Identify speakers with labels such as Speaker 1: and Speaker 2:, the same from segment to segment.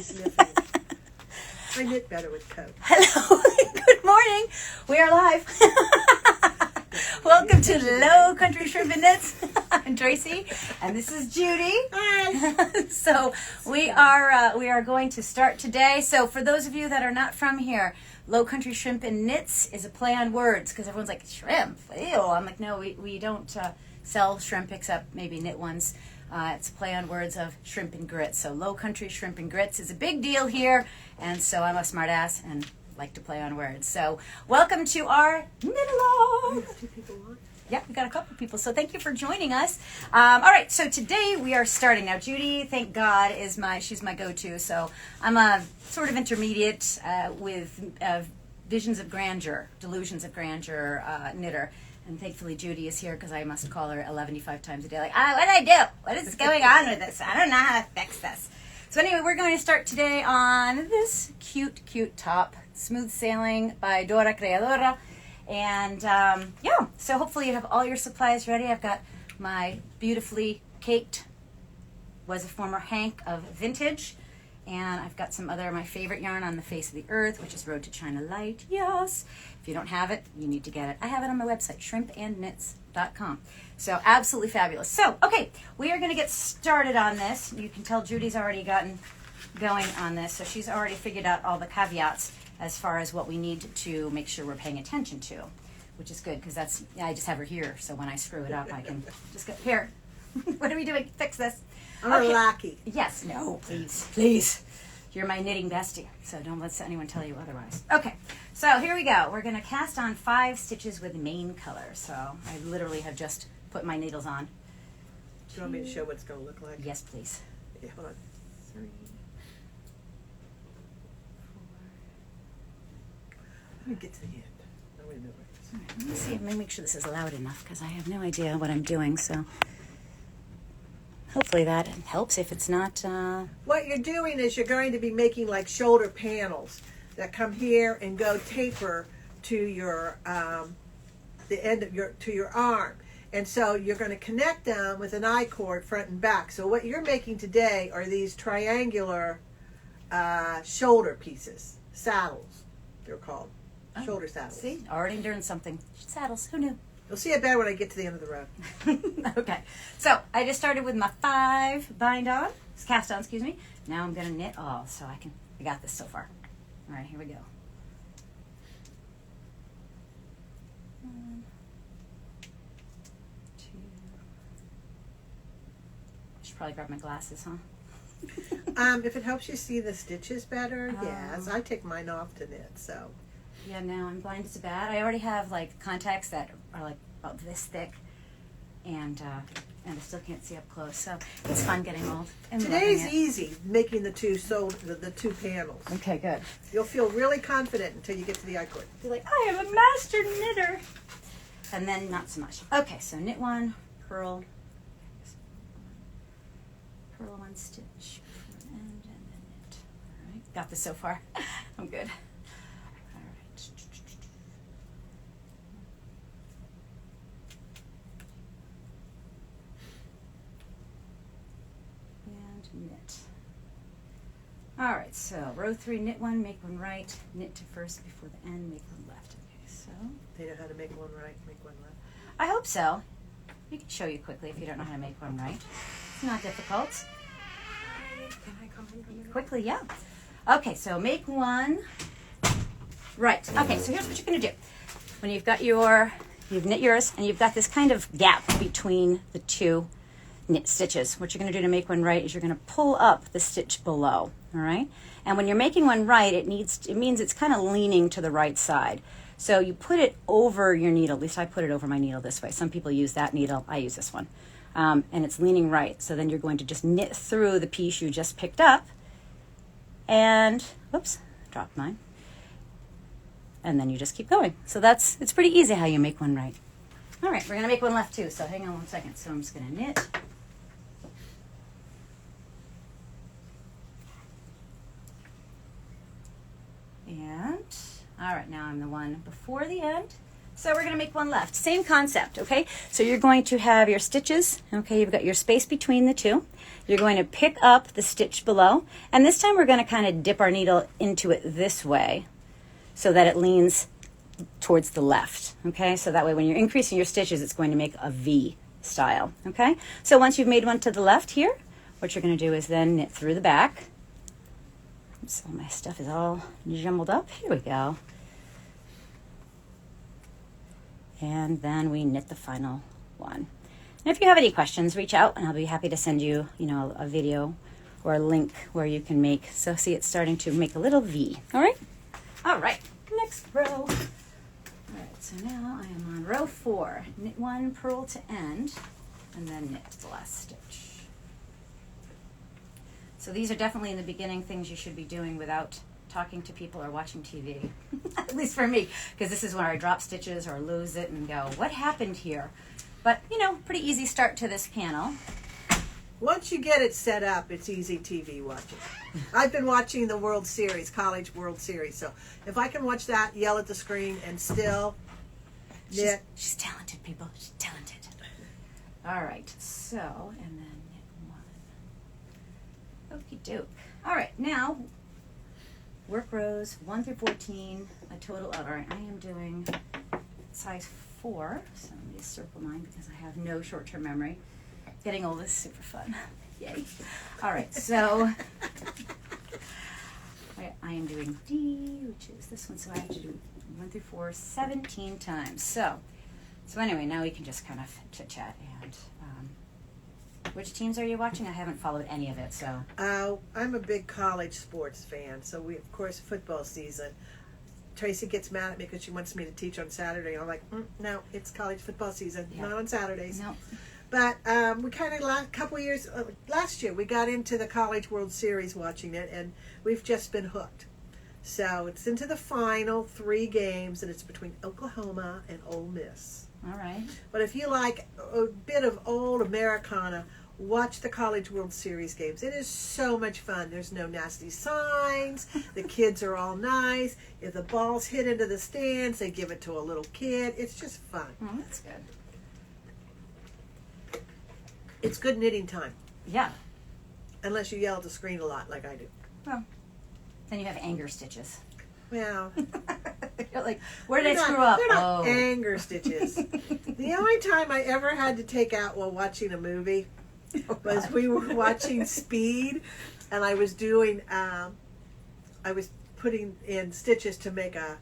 Speaker 1: sniffing. I knit better with coat.
Speaker 2: Hello. Good morning. We are live. Welcome to Low Country Shrimp and Knits. I'm Tracy, and this is Judi.
Speaker 1: Hi.
Speaker 2: So we are going to start today. So for those of you that are not from here, Low Country Shrimp and Knits is a play on words because everyone's like, shrimp? Ew. I'm like, no, we don't sell shrimp except maybe knit ones. It's a play on words of shrimp and grits. So Low Country Shrimp and Grits is a big deal here, and so I'm a smart ass and like to play on words. So welcome to our knit along.
Speaker 1: Two people on.
Speaker 2: Yeah, we got a couple of people, so thank you for joining us. All right, so today we are starting. Now, Judi, thank God, she's my go-to. So I'm a sort of intermediate with visions of grandeur, delusions of grandeur knitter. And thankfully, Judi is here because I must call her 11-5 times a day. Like, what did I do? What is going on with this? I don't know how to fix this. So anyway, we're going to start today on this cute, cute top, Smooth Sailing by Dora Creadora. And so hopefully you have all your supplies ready. I've got my beautifully caked, was a former hank of vintage. And I've got some other, my favorite yarn on the face of the earth, which is Road to China Light. Yes. If you don't have it, you need to get it. I have it on my website, shrimpandknits.com. So absolutely fabulous. So, okay, we are going to get started on this. You can tell Judi's already gotten going on this. So she's already figured out all the caveats as far as what we need to make sure we're paying attention to, which is good because I just have her here. So when I screw it up, I can just go, here, what are we doing? Fix this.
Speaker 1: I'm lucky.
Speaker 2: Yes, no, please. You're my knitting bestie, so don't let anyone tell you otherwise. Okay, so here we go. We're going to cast on 5 stitches with main color. So I literally have just put my needles on.
Speaker 1: Do you want me to show what it's going to look like?
Speaker 2: Yes, please.
Speaker 1: Yeah, hold on. 3, 4. Let me get to the end. I want to know where it is.
Speaker 2: All right, let me see. Let me make sure this is loud enough because I have no idea what I'm doing. So hopefully that helps. If it's not,
Speaker 1: What you're doing is you're going to be making like shoulder panels that come here and go taper to your the end of your arm. And so you're going to connect them with an I-cord front and back. So what you're making today are these triangular shoulder pieces, saddles, they're called. Shoulder saddles.
Speaker 2: see, already doing something. Saddles, who knew?
Speaker 1: You'll see it better when I get to the end of the row.
Speaker 2: Okay, so I just started with my 5 cast on, excuse me. Now I'm going to knit all, so I got this so far. All right, here we go. 1, 2. I should probably grab my glasses, huh?
Speaker 1: If it helps you see the stitches better, yes. I take mine off to knit, so.
Speaker 2: Yeah, no, I'm blind as a bat. I already have like contacts that are like about this thick, and I still can't see up close. So it's fun getting old. And
Speaker 1: Today's easy, making the two panels.
Speaker 2: Okay, good.
Speaker 1: You'll feel really confident until you get to the I-cord.
Speaker 2: You're like, I am a master knitter. And then not so much. Okay, so knit 1, purl 1 stitch, and then knit. All right, got this so far. I'm good. All right. And knit. All right, so row 3, knit 1, make 1 right, knit to first before the end, make 1 left. Okay, so
Speaker 1: They know how to make one right, make one left.
Speaker 2: I hope so. We can show you quickly if you don't know how to make 1 right. It's not difficult.
Speaker 1: Can I come in a minute?
Speaker 2: Quickly, yeah. Okay, so make 1 right. Okay, so here's what you're going to do. When you've knit yours, and you've got this kind of gap between the 2 knit stitches. What you're going to do to make 1 right is you're going to pull up the stitch below, all right? And when you're making 1 right, it means it's kind of leaning to the right side. So you put it over your needle. At least I put it over my needle this way. Some people use that needle. I use this one. And it's leaning right. So then you're going to just knit through the piece you just picked up. And, whoops, dropped mine. And then you just keep going. So it's pretty easy how you make 1 right. All right, we're going to make 1 left too. So hang on 1 second. So I'm just going to knit. And, all right, now I'm the one before the end. So we're going to make one left. Same concept, okay? So you're going to have your stitches, okay? You've got your space between the two. You're going to pick up the stitch below, and this time we're going to kind of dip our needle into it this way so that it leans towards the left, okay? So that way when you're increasing your stitches, it's going to make a V style, okay? So once you've made one to the left here, what you're going to do is then knit through the back. So my stuff is all jumbled up. Here we go. And then we knit the final one. And if you have any questions, reach out and I'll be happy to send you, a video or a link where you can make. So see, it's starting to make a little V. All right? All right. Next row. All right, so now I am on row 4. Knit 1, purl to end, and then knit the last stitch. So these are definitely in the beginning things you should be doing without talking to people or watching TV. At least for me, because this is where I drop stitches or lose it and go, what happened here? But, pretty easy start to this panel.
Speaker 1: Once you get it set up, it's easy TV watching. I've been watching the World Series, College World Series, so if I can watch that, yell at the screen, and still knit.
Speaker 2: She's talented, people. She's talented. All right, so, and then knit 1. Okie doke. All right, now work rows 1 through 14, a total of, all right, I am doing size 4, so let me just circle mine because I have no short-term memory. Getting old is super fun. Yay. All right, so I am doing D, which is this one, so I have to do 1 through 4 17 times. So anyway, now we can just kind of chit-chat. And which teams are you watching? I haven't followed any of it, so.
Speaker 1: I'm a big college sports fan, so we, of course, football season. Tracy gets mad at me because she wants me to teach on Saturday. And I'm like, no, it's college football season, not on Saturdays.
Speaker 2: No.
Speaker 1: But we kind of last year, we got into the College World Series watching it, and we've just been hooked. So it's into the final 3 games, and it's between Oklahoma and Ole Miss.
Speaker 2: All right.
Speaker 1: But if you like a bit of old Americana, watch the College World Series games. It is so much fun. There's no nasty signs. The kids are all nice. If the ball's hit into the stands, they give it to a little kid. It's just fun.
Speaker 2: Oh, that's good.
Speaker 1: It's good knitting time.
Speaker 2: Yeah.
Speaker 1: Unless you yell at the screen a lot like I do.
Speaker 2: Well, then you have anger stitches.
Speaker 1: Well,
Speaker 2: You're like, where did I screw up?
Speaker 1: They're not anger stitches. The only time I ever had to take out while watching a movie was we were watching Speed, and I was doing, I was putting in stitches to make a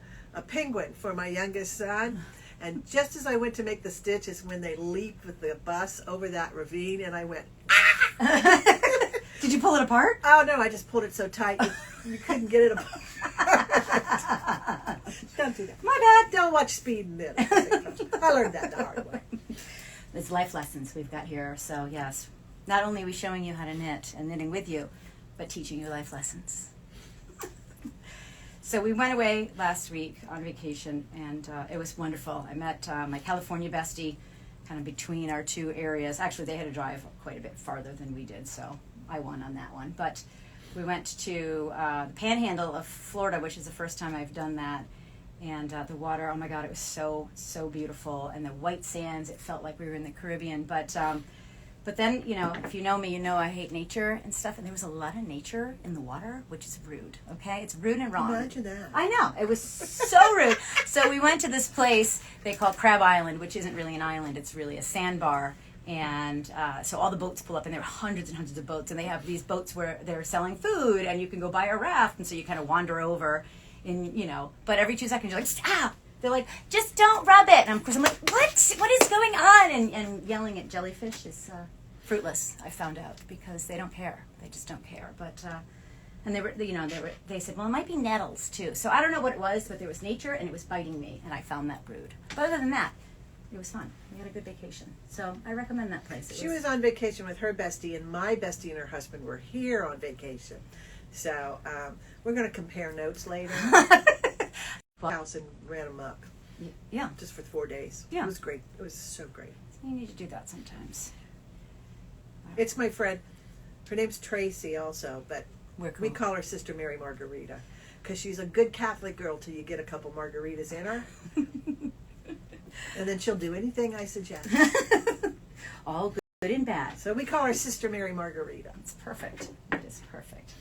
Speaker 1: penguin for my youngest son. And just as I went to make the stitches, when they leaped with the bus over that ravine, and I went, ah!
Speaker 2: Did you pull it apart?
Speaker 1: Oh, no, I just pulled it so tight you couldn't get it apart. Don't do that. My bad. Don't watch Speed and Knit. I learned that the hard way.
Speaker 2: It's life lessons we've got here. So, yes, not only are we showing you how to knit and knitting with you, but teaching you life lessons. So we went away last week on vacation, and it was wonderful. I met my California bestie kind of between our 2 areas. Actually, they had to drive quite a bit farther than we did, so I won on that one. But we went to the panhandle of Florida, which is the first time I've done that. And the water, oh my God, it was so, so beautiful. And the white sands, it felt like we were in the Caribbean. But then, if you know me, you know I hate nature and stuff. And there was a lot of nature in the water, which is rude, okay? It's rude and wrong.
Speaker 1: Imagine that.
Speaker 2: I know. It was so rude. So we went to this place they call Crab Island, which isn't really an island. It's really a sandbar. And so all the boats pull up, and there are hundreds and hundreds of boats. And they have these boats where they're selling food, and you can go buy a raft. And so you kind of wander over, but every 2 seconds you're like, stop. They're like, just don't rub it. And of course I'm like, what? What is going on? And yelling at jellyfish is fruitless, I found out, because they don't care. They just don't care. But and they said, well, it might be nettles too. So I don't know what it was, but there was nature, and it was biting me, and I found that rude. But other than that, it was fun. We had a good vacation. So I recommend that place.
Speaker 1: She was on vacation with her bestie, and my bestie and her husband were here on vacation. So we're going to compare notes later. House and ran amok.
Speaker 2: Yeah.
Speaker 1: Just for 4 days.
Speaker 2: Yeah.
Speaker 1: It was great. It was so great.
Speaker 2: You need to do that sometimes.
Speaker 1: It's my friend. Her name's Tracy also, but
Speaker 2: We're cool.
Speaker 1: we call her Sister Mary Margarita because she's a good Catholic girl till you get a couple margaritas in her. And then she'll do anything I suggest.
Speaker 2: All good and bad.
Speaker 1: So we call her Sister Mary Margarita.
Speaker 2: It's perfect. It is perfect.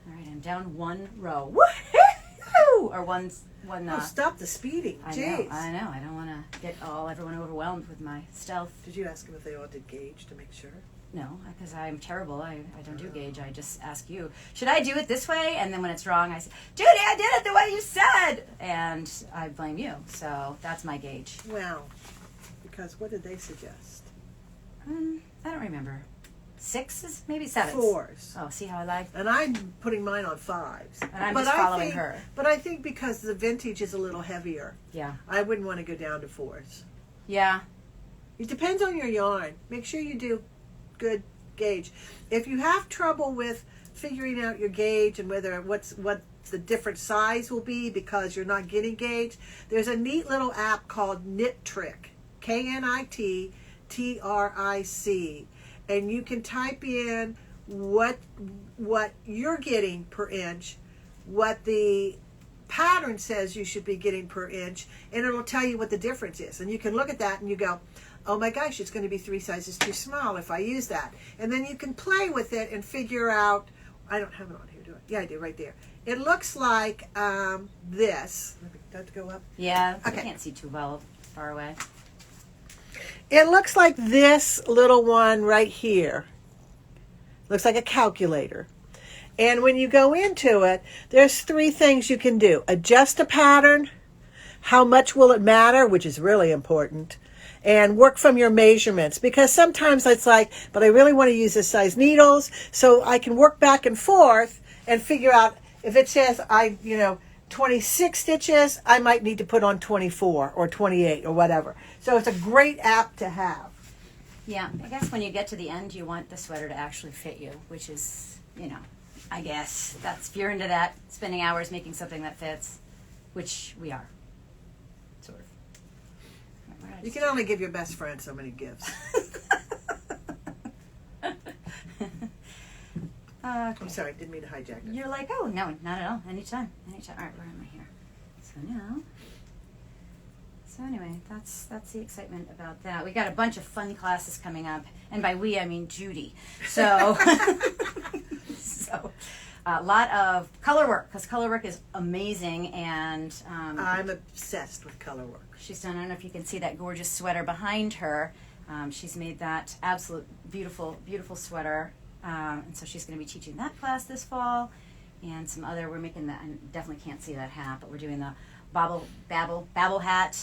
Speaker 2: All right, I'm down one row. Woohoo! Or one.
Speaker 1: Oh, stop the speeding. Jeez.
Speaker 2: I know. I don't want to get everyone overwhelmed with my stealth.
Speaker 1: Did you ask them if they all did gauge to make sure?
Speaker 2: No, because I'm terrible. I don't do gauge. I just ask you, should I do it this way? And then when it's wrong, I say, Judi, I did it the way you said. And I blame you. So that's my gauge.
Speaker 1: Well, because what did they suggest?
Speaker 2: I don't remember. 6s? Maybe 7s.
Speaker 1: 4s.
Speaker 2: Oh, see how I lied?
Speaker 1: And I'm putting mine on 5s.
Speaker 2: And I'm just following her.
Speaker 1: But I think because the vintage is a little heavier,
Speaker 2: Yeah.
Speaker 1: I wouldn't want to go down to 4s.
Speaker 2: Yeah.
Speaker 1: It depends on your yarn. Make sure you do good gauge. If you have trouble with figuring out your gauge and what the different size will be because you're not getting gauge, there's a neat little app called Knit Trick, KNITTRIC, and you can type in what you're getting per inch, what the pattern says you should be getting per inch, and it'll tell you what the difference is. And you can look at that and you go, oh my gosh, it's going to be 3 sizes too small if I use that. And then you can play with it and figure out, I don't have it on here, do I? Yeah, I do, right there. It looks like this. Does it go up?
Speaker 2: Yeah.
Speaker 1: Okay.
Speaker 2: I can't see too well far away.
Speaker 1: It looks like this little one right here. Looks like a calculator. And when you go into it, there's 3 things you can do. Adjust a pattern, how much will it matter, which is really important, and work from your measurements. Because sometimes it's like, but I really want to use this size needles, so I can work back and forth and figure out if it says 26 stitches, I might need to put on 24 or 28 or whatever. So it's a great app to have.
Speaker 2: Yeah, I guess when you get to the end, you want the sweater to actually fit you, which is, I guess if you're into that, spending hours making something that fits, which we are, sort of.
Speaker 1: You can only give your best friend so many gifts.
Speaker 2: Okay.
Speaker 1: I'm sorry, didn't mean to hijack it.
Speaker 2: You're like, oh, no, not at all. Anytime. All right, where am I here? So anyway, that's the excitement about that. We got a bunch of fun classes coming up, and by we I mean Judi. So, a lot of color work, because color work is amazing, and
Speaker 1: I'm obsessed with color work.
Speaker 2: She's done. I don't know if you can see that gorgeous sweater behind her. She's made that absolute beautiful, beautiful sweater, and so she's going to be teaching that class this fall, and some other. We're making that. I definitely can't see that hat, but we're doing the babble hat.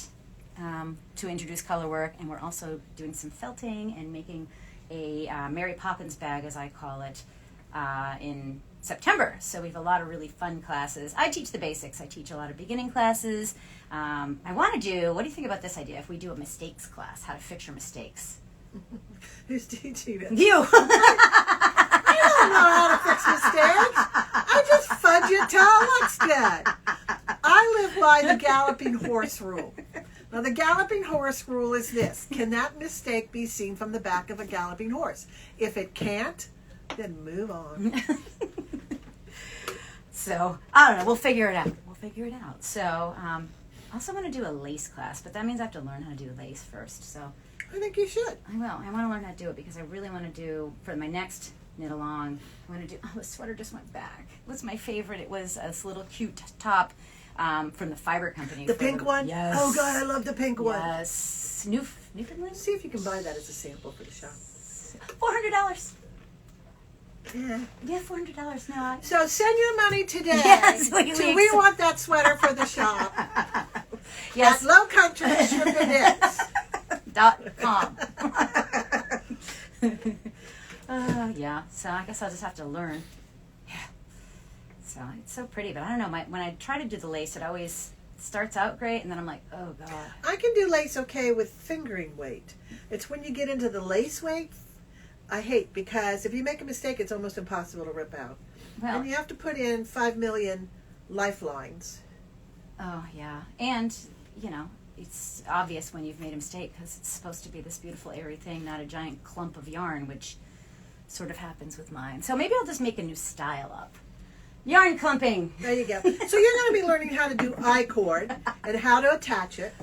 Speaker 2: To introduce color work, and we're also doing some felting and making a Mary Poppins bag, as I call it, in September. So we have a lot of really fun classes. I teach the basics. I teach a lot of beginning classes. I want to do, what do you think about this idea if we do a mistakes class, how to fix your mistakes?
Speaker 1: Who's teaching it?
Speaker 2: You!
Speaker 1: I don't know how to fix mistakes. I just fudge it till it looks good. I live by the galloping horse rule. Now, the galloping horse rule is this. Can that mistake be seen from the back of a galloping horse? If it can't, then move on.
Speaker 2: So, I don't know. We'll figure it out. So, also want to do a lace class, but that means I have to learn how to do lace first. So,
Speaker 1: I think you should.
Speaker 2: I will. I want to learn how to do it because I really want to do, for my next knit along, I want to do, the sweater just went back. It was my favorite. It was this little cute top from the fiber company.
Speaker 1: The pink one?
Speaker 2: Yes.
Speaker 1: Oh, God, I love the pink one.
Speaker 2: Yes. Newfoundland?
Speaker 1: See if you can buy that as a sample for the shop.
Speaker 2: $400.
Speaker 1: Yeah.
Speaker 2: Yeah, $400. No.
Speaker 1: So send your money today.
Speaker 2: Yes,
Speaker 1: we want that sweater for the shop.
Speaker 2: Yes.
Speaker 1: At lowcountrysugarknits.com.
Speaker 2: Yeah. So I guess I'll just have to learn. Yeah. So it's so pretty, but I don't know. When I try to do the lace, it always starts out great, and then I'm like, oh God.
Speaker 1: I can do lace okay with fingering weight. It's when you get into the lace weight, I hate, because if you make a mistake, it's almost impossible to rip out.
Speaker 2: Well,
Speaker 1: and you have to put in 5 million lifelines.
Speaker 2: Oh, yeah. And, it's obvious when you've made a mistake because it's supposed to be this beautiful airy thing, not a giant clump of yarn, which sort of happens with mine. So maybe I'll just make a new style up. Yarn clumping.
Speaker 1: There you go. So you're going to be learning how to do I-cord and how to attach it.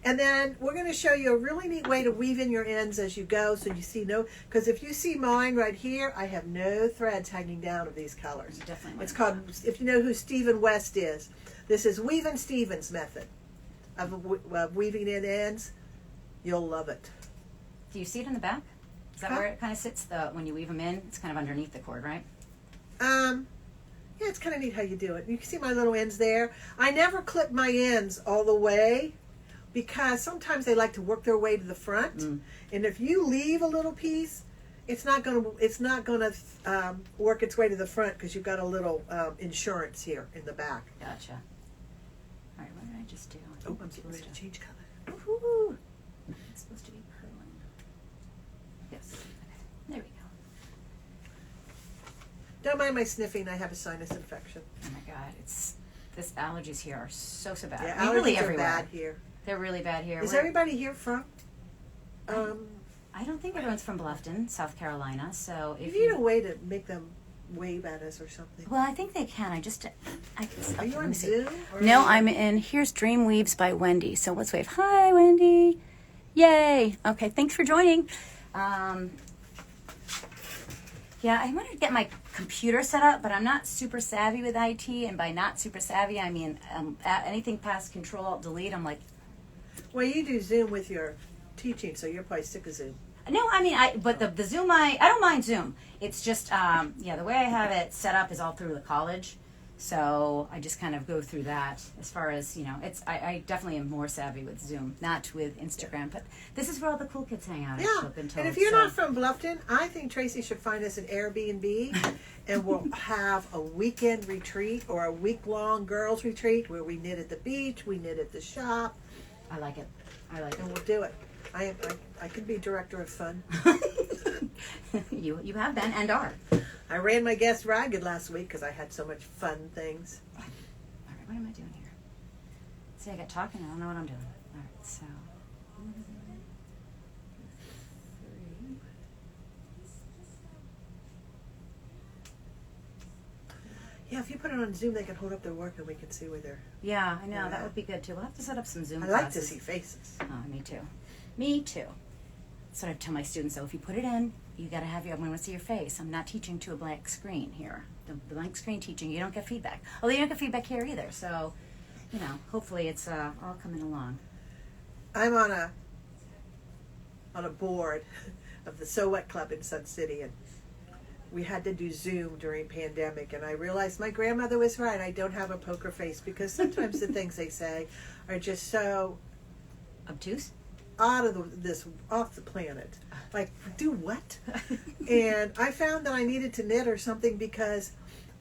Speaker 1: And then we're going to show you a really neat way to weave in your ends as you go, so you see because if you see mine right here, I have no threads hanging down of these colors.
Speaker 2: Definitely.
Speaker 1: It's called, if you know who Stephen West is, this is Weaving Stevens method of weaving in ends. You'll love it.
Speaker 2: Do you see it in the back? Is that where it kind of sits? When you weave them in, it's kind of underneath the cord, right?
Speaker 1: Yeah, it's kind of neat how you do it. You can see my little ends there. I never clip my ends all the way because sometimes they like to work their way to the front, and if you leave a little piece, it's not gonna work its way to the front because you've got a little insurance here in the back.
Speaker 2: Gotcha. All right, what did I just do?
Speaker 1: Oh, I'm getting ready to change color. Woo-hoo.
Speaker 2: It's supposed to be purling. Yes. Okay. There we go.
Speaker 1: Don't mind my sniffing. I have a sinus infection.
Speaker 2: Oh my God, this allergies here are so bad.
Speaker 1: Yeah,
Speaker 2: I mean,
Speaker 1: allergies
Speaker 2: really
Speaker 1: are
Speaker 2: everywhere.
Speaker 1: bad here.
Speaker 2: They're really bad here.
Speaker 1: Is everybody here from?
Speaker 2: I don't think everyone's from Bluffton, South Carolina. So if
Speaker 1: You need a way to make them wave at us or something.
Speaker 2: well, I think they can.
Speaker 1: Are you
Speaker 2: let
Speaker 1: on
Speaker 2: me see.
Speaker 1: Zoom? Or
Speaker 2: No, I'm in. Here's Dream Weaves by Wendy. So let's wave. Hi, Wendy. Yay. Okay, thanks for joining. Yeah, I wanted to get my computer set up, but I'm not super savvy with IT. And by not super savvy, I mean anything past Control-Alt-Delete, I'm like,
Speaker 1: Well, you do Zoom with your teaching, so you're probably sick of Zoom.
Speaker 2: no, I mean, but the Zoom, I don't mind Zoom. It's just, the way I have it set up is all through the college. So I just kind of go through that as far as, I definitely am more savvy with Zoom, not with Instagram. But this is where all the cool kids hang out.
Speaker 1: Yeah,
Speaker 2: I've been told,
Speaker 1: and if you're not from Bluffton, I think Tracy should find us an Airbnb, and we'll have a weekend retreat or a week-long girls retreat where we knit at the beach, we knit at the shop.
Speaker 2: I like it.
Speaker 1: And we'll do it. I can be director of fun.
Speaker 2: You have been and are.
Speaker 1: I ran my guests ragged last week because I had so much fun things.
Speaker 2: All right, what am I doing here? See, I got talking. I don't know what I'm doing. All right, so. 3.
Speaker 1: Yeah, if you put it on Zoom, they can hold up their work and we can see where they're...
Speaker 2: Yeah, I know. That would be good, too. We'll have to set up some Zoom
Speaker 1: I like
Speaker 2: classes.
Speaker 1: to see faces.
Speaker 2: Oh, me too. Me too. That's what I tell my students. So if you put it in, you got to have I want to see your face. I'm not teaching to a blank screen here. The blank screen teaching, you don't get feedback. Although you don't get feedback here either. So, hopefully it's all coming along.
Speaker 1: I'm on a board of the So What Club in Sun City, and we had to do Zoom during pandemic, and I realized my grandmother was right. I don't have a poker face because sometimes the things they say are just so
Speaker 2: Obtuse?
Speaker 1: off the planet. Like, do what? And I found that I needed to knit or something because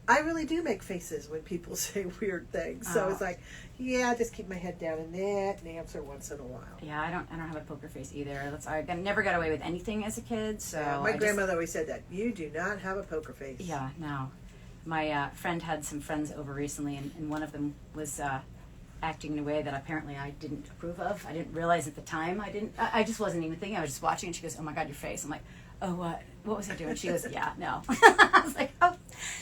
Speaker 1: I really do make faces when people say weird things. So it's like, yeah, just keep my head down and knit and answer once in a while.
Speaker 2: Yeah, I don't have a poker face either. I never got away with anything as a kid. So
Speaker 1: Yeah, my grandmother always said that. You do not have a poker face.
Speaker 2: Yeah, no. My friend had some friends over recently, and one of them was acting in a way that apparently I didn't approve of. I didn't realize at the time. I just wasn't even thinking. I was just watching, and she goes, "Oh my God, your face." I'm like, "Oh, what? What was I doing?" She goes, "Yeah, no." I was like, "Oh,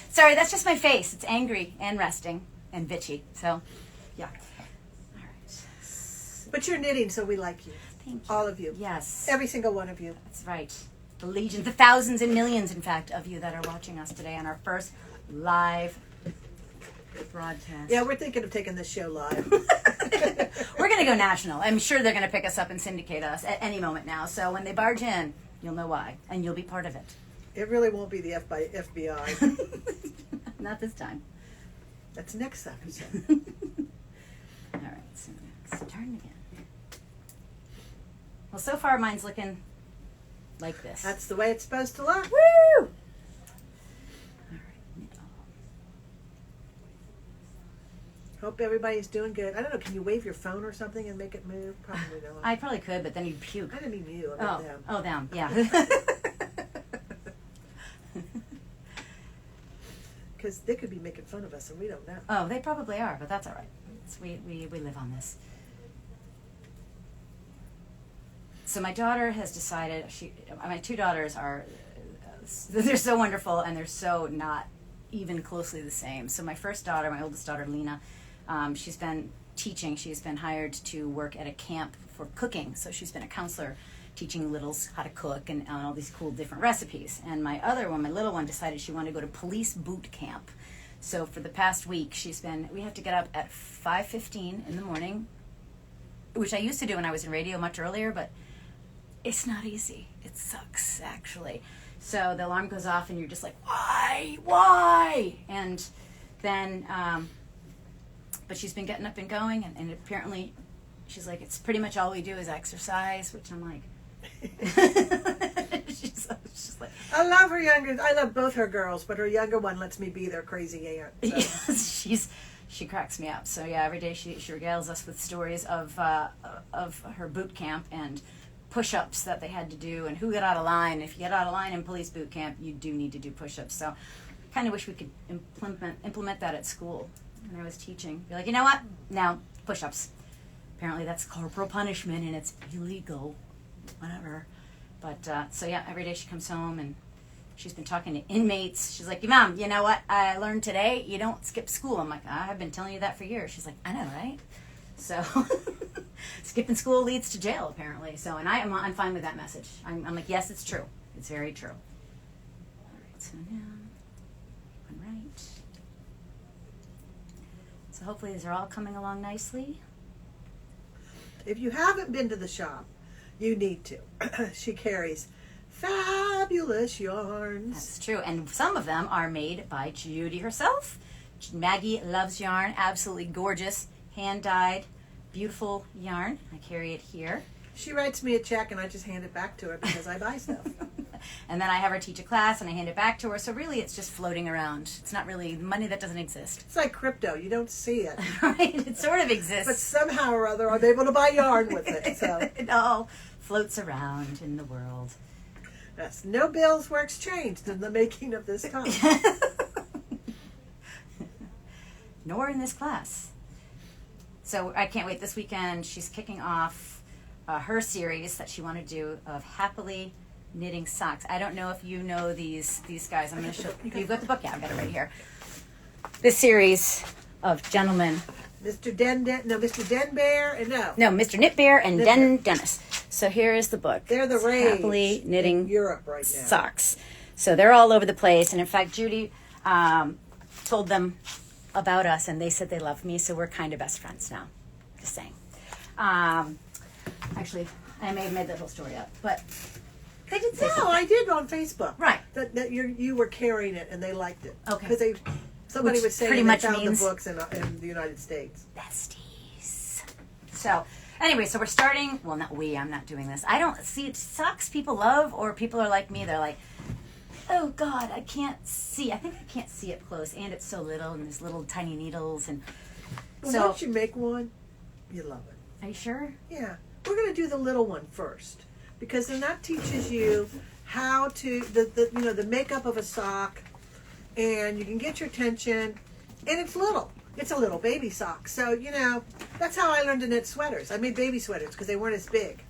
Speaker 2: sorry, that's just my face. It's angry and resting and bitchy." So, yeah. All right.
Speaker 1: But you're knitting, so we like you.
Speaker 2: Thank you.
Speaker 1: All of you.
Speaker 2: Yes.
Speaker 1: Every single one of you.
Speaker 2: That's right. The legion, the thousands and millions, in fact, of you that are watching us today on our first live broadcast.
Speaker 1: Yeah, we're thinking of taking this show live.
Speaker 2: We're going to go national. I'm sure they're going to pick us up and syndicate us at any moment now. So when they barge in, you'll know why, and you'll be part of it.
Speaker 1: It really won't be the FBI.
Speaker 2: Not this time.
Speaker 1: That's next episode.
Speaker 2: All right, so next, turn again. Well, so far mine's looking like this.
Speaker 1: That's the way it's supposed to look.
Speaker 2: Woo! All right, knit all.
Speaker 1: Hope everybody's doing good. I don't know, can you wave your phone or something and make it move? Probably not.
Speaker 2: I probably could, but then you'd puke.
Speaker 1: I didn't mean you, I meant them.
Speaker 2: Oh, them, yeah.
Speaker 1: Because they could be making fun of us and we don't know.
Speaker 2: Oh, they probably are, but that's all right. We live on this. So my daughter has decided, my two daughters are, they're so wonderful and they're so not even closely the same. So my first daughter, my oldest daughter, Lena, she's been teaching. She's been hired to work at a camp for cooking. So she's been a counselor teaching littles how to cook and all these cool different recipes. And my other one, my little one, decided she wanted to go to police boot camp. So for the past week, we have to get up at 5:15 in the morning, which I used to do when I was in radio much earlier, but it's not easy. It sucks, actually. So the alarm goes off and you're just like, why? And then, but she's been getting up and going, and apparently she's like, it's pretty much all we do is exercise, which I'm like, she's like,
Speaker 1: I love her younger. I love both her girls, but her younger one lets me be their crazy aunt. So.
Speaker 2: She cracks me up. So yeah, every day she regales us with stories of her boot camp and push-ups that they had to do and who got out of line. If you get out of line in police boot camp, you do need to do push-ups. So I kind of wish we could implement that at school when I was teaching. Be like, you know what? Now push-ups. Apparently that's corporal punishment and it's illegal. Whatever. But so yeah, every day she comes home and she's been talking to inmates. She's like, Mom, you know what I learned today? You don't skip school. I'm like, I've been telling you that for years. She's like, I know, right? So skipping school leads to jail, apparently. So, and I'm fine with that message. I'm like, yes, it's true. It's very true. All right, so now, one right. So hopefully these are all coming along nicely.
Speaker 1: If you haven't been to the shop, you need to. She carries fabulous yarns.
Speaker 2: That's true. And some of them are made by Judi herself. Maggie loves yarn. Absolutely gorgeous. Hand-dyed. Beautiful yarn. I carry it here.
Speaker 1: She writes me a check and I just hand it back to her because I buy stuff.
Speaker 2: And then I have her teach a class and I hand it back to her. So really it's just floating around. It's not really money that doesn't exist.
Speaker 1: It's like crypto. You don't see it.
Speaker 2: Right? It sort of exists.
Speaker 1: But somehow or other I'm able to buy yarn with it. So
Speaker 2: it all floats around in the world.
Speaker 1: Yes, no bills were exchanged in the making of this time.
Speaker 2: Nor in this class. So I can't wait. This weekend she's kicking off her series that she wanted to do of happily knitting socks. I don't know if you know these guys. I'm going to show you've got the book. Yeah, I've got it right here. This series of gentlemen.
Speaker 1: Mr. Den Bear, and no,
Speaker 2: Mr. Knit Bear and Den Dennis. So here is the book.
Speaker 1: They're the rage
Speaker 2: happily knitting
Speaker 1: in Europe right now.
Speaker 2: Socks. So they're all over the place, and in fact, Judi told them about us, and they said they love me, so we're kind of best friends now. Just saying. Actually, I may have made that whole story up, but they did say something.
Speaker 1: I did on Facebook.
Speaker 2: Right.
Speaker 1: That you were carrying it, and they liked it.
Speaker 2: Okay.
Speaker 1: Because somebody
Speaker 2: Which
Speaker 1: was saying
Speaker 2: pretty
Speaker 1: they
Speaker 2: much
Speaker 1: found
Speaker 2: means
Speaker 1: the books in the United States.
Speaker 2: Besties. So, anyway, so we're starting. Well, not we. I'm not doing this. I don't see socks people love, or people are like me. They're like, oh God, I can't see. I think I can't see it close, and it's so little, and there's little tiny needles, and
Speaker 1: Well,
Speaker 2: so.
Speaker 1: once you make one, you love it.
Speaker 2: Are you sure?
Speaker 1: Yeah. We're going to do the little one first, because then that teaches you how to the makeup of a sock, and you can get your attention, and it's little. It's a little baby sock. So, that's how I learned to knit sweaters. I made baby sweaters because they weren't as big.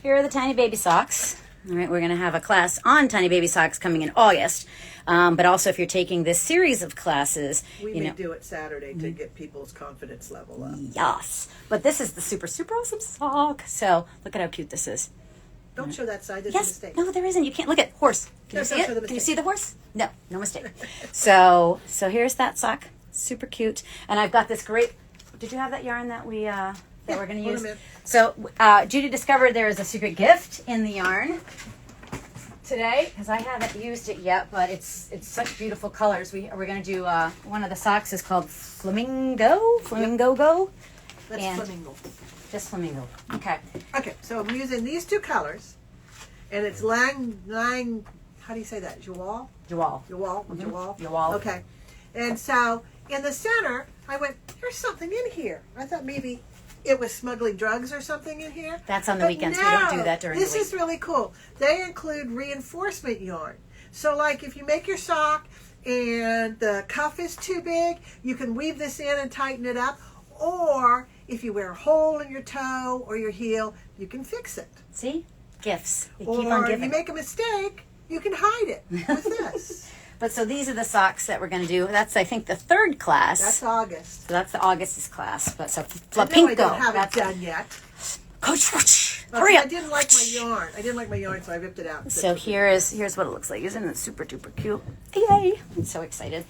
Speaker 2: Here are the tiny baby socks. All right, we're going to have a class on tiny baby socks coming in August. But also, if you're taking this series of classes,
Speaker 1: We may do it Saturday to get people's confidence level up.
Speaker 2: Yes. But this is the super, super awesome sock. So look at how cute this is.
Speaker 1: Don't show that side. There's a
Speaker 2: Yes.
Speaker 1: mistake.
Speaker 2: No, there isn't. You can't. Look at horse. Can
Speaker 1: No,
Speaker 2: you see
Speaker 1: don't
Speaker 2: it?
Speaker 1: show the
Speaker 2: Can you
Speaker 1: mistake.
Speaker 2: see the horse? No, no mistake. So here's that sock. Super cute. And I've got this great. Did you have that yarn that we're going to
Speaker 1: hold
Speaker 2: use?
Speaker 1: a minute.
Speaker 2: So Judi discovered there is a secret gift in the yarn today, because I haven't used it yet, but it's such beautiful colors. We're going to do one of the socks is called Flamingo Go.
Speaker 1: That's
Speaker 2: And-
Speaker 1: flamingo.
Speaker 2: Just flamingo. Okay.
Speaker 1: Okay, so I'm using these two colors, and it's lang. How do you say that? Jewel.
Speaker 2: Jewel.
Speaker 1: Jewel. Okay, and so in the center, I went. There's something in here. I thought maybe it was smuggling drugs or something in here.
Speaker 2: That's on the
Speaker 1: But
Speaker 2: weekends.
Speaker 1: No,
Speaker 2: We don't do that during the
Speaker 1: this
Speaker 2: week.
Speaker 1: is really cool. They include reinforcement yarn. So, like, if you make your sock and the cuff is too big, you can weave this in and tighten it up. Or if you wear a hole in your toe or your heel, you can fix it.
Speaker 2: See? Gifts. They
Speaker 1: Or
Speaker 2: keep on
Speaker 1: if
Speaker 2: giving.
Speaker 1: you make a mistake, you can hide it with this.
Speaker 2: But so these are the socks that we're going to do. That's, I think, the third class.
Speaker 1: That's August.
Speaker 2: So that's the August's class. But so
Speaker 1: I
Speaker 2: Flapinko.
Speaker 1: don't have it done yet.
Speaker 2: Hurry up.
Speaker 1: I didn't like my yarn. So I ripped it out.
Speaker 2: So here's what it looks like. Isn't it super duper cute? Yay! I'm so excited.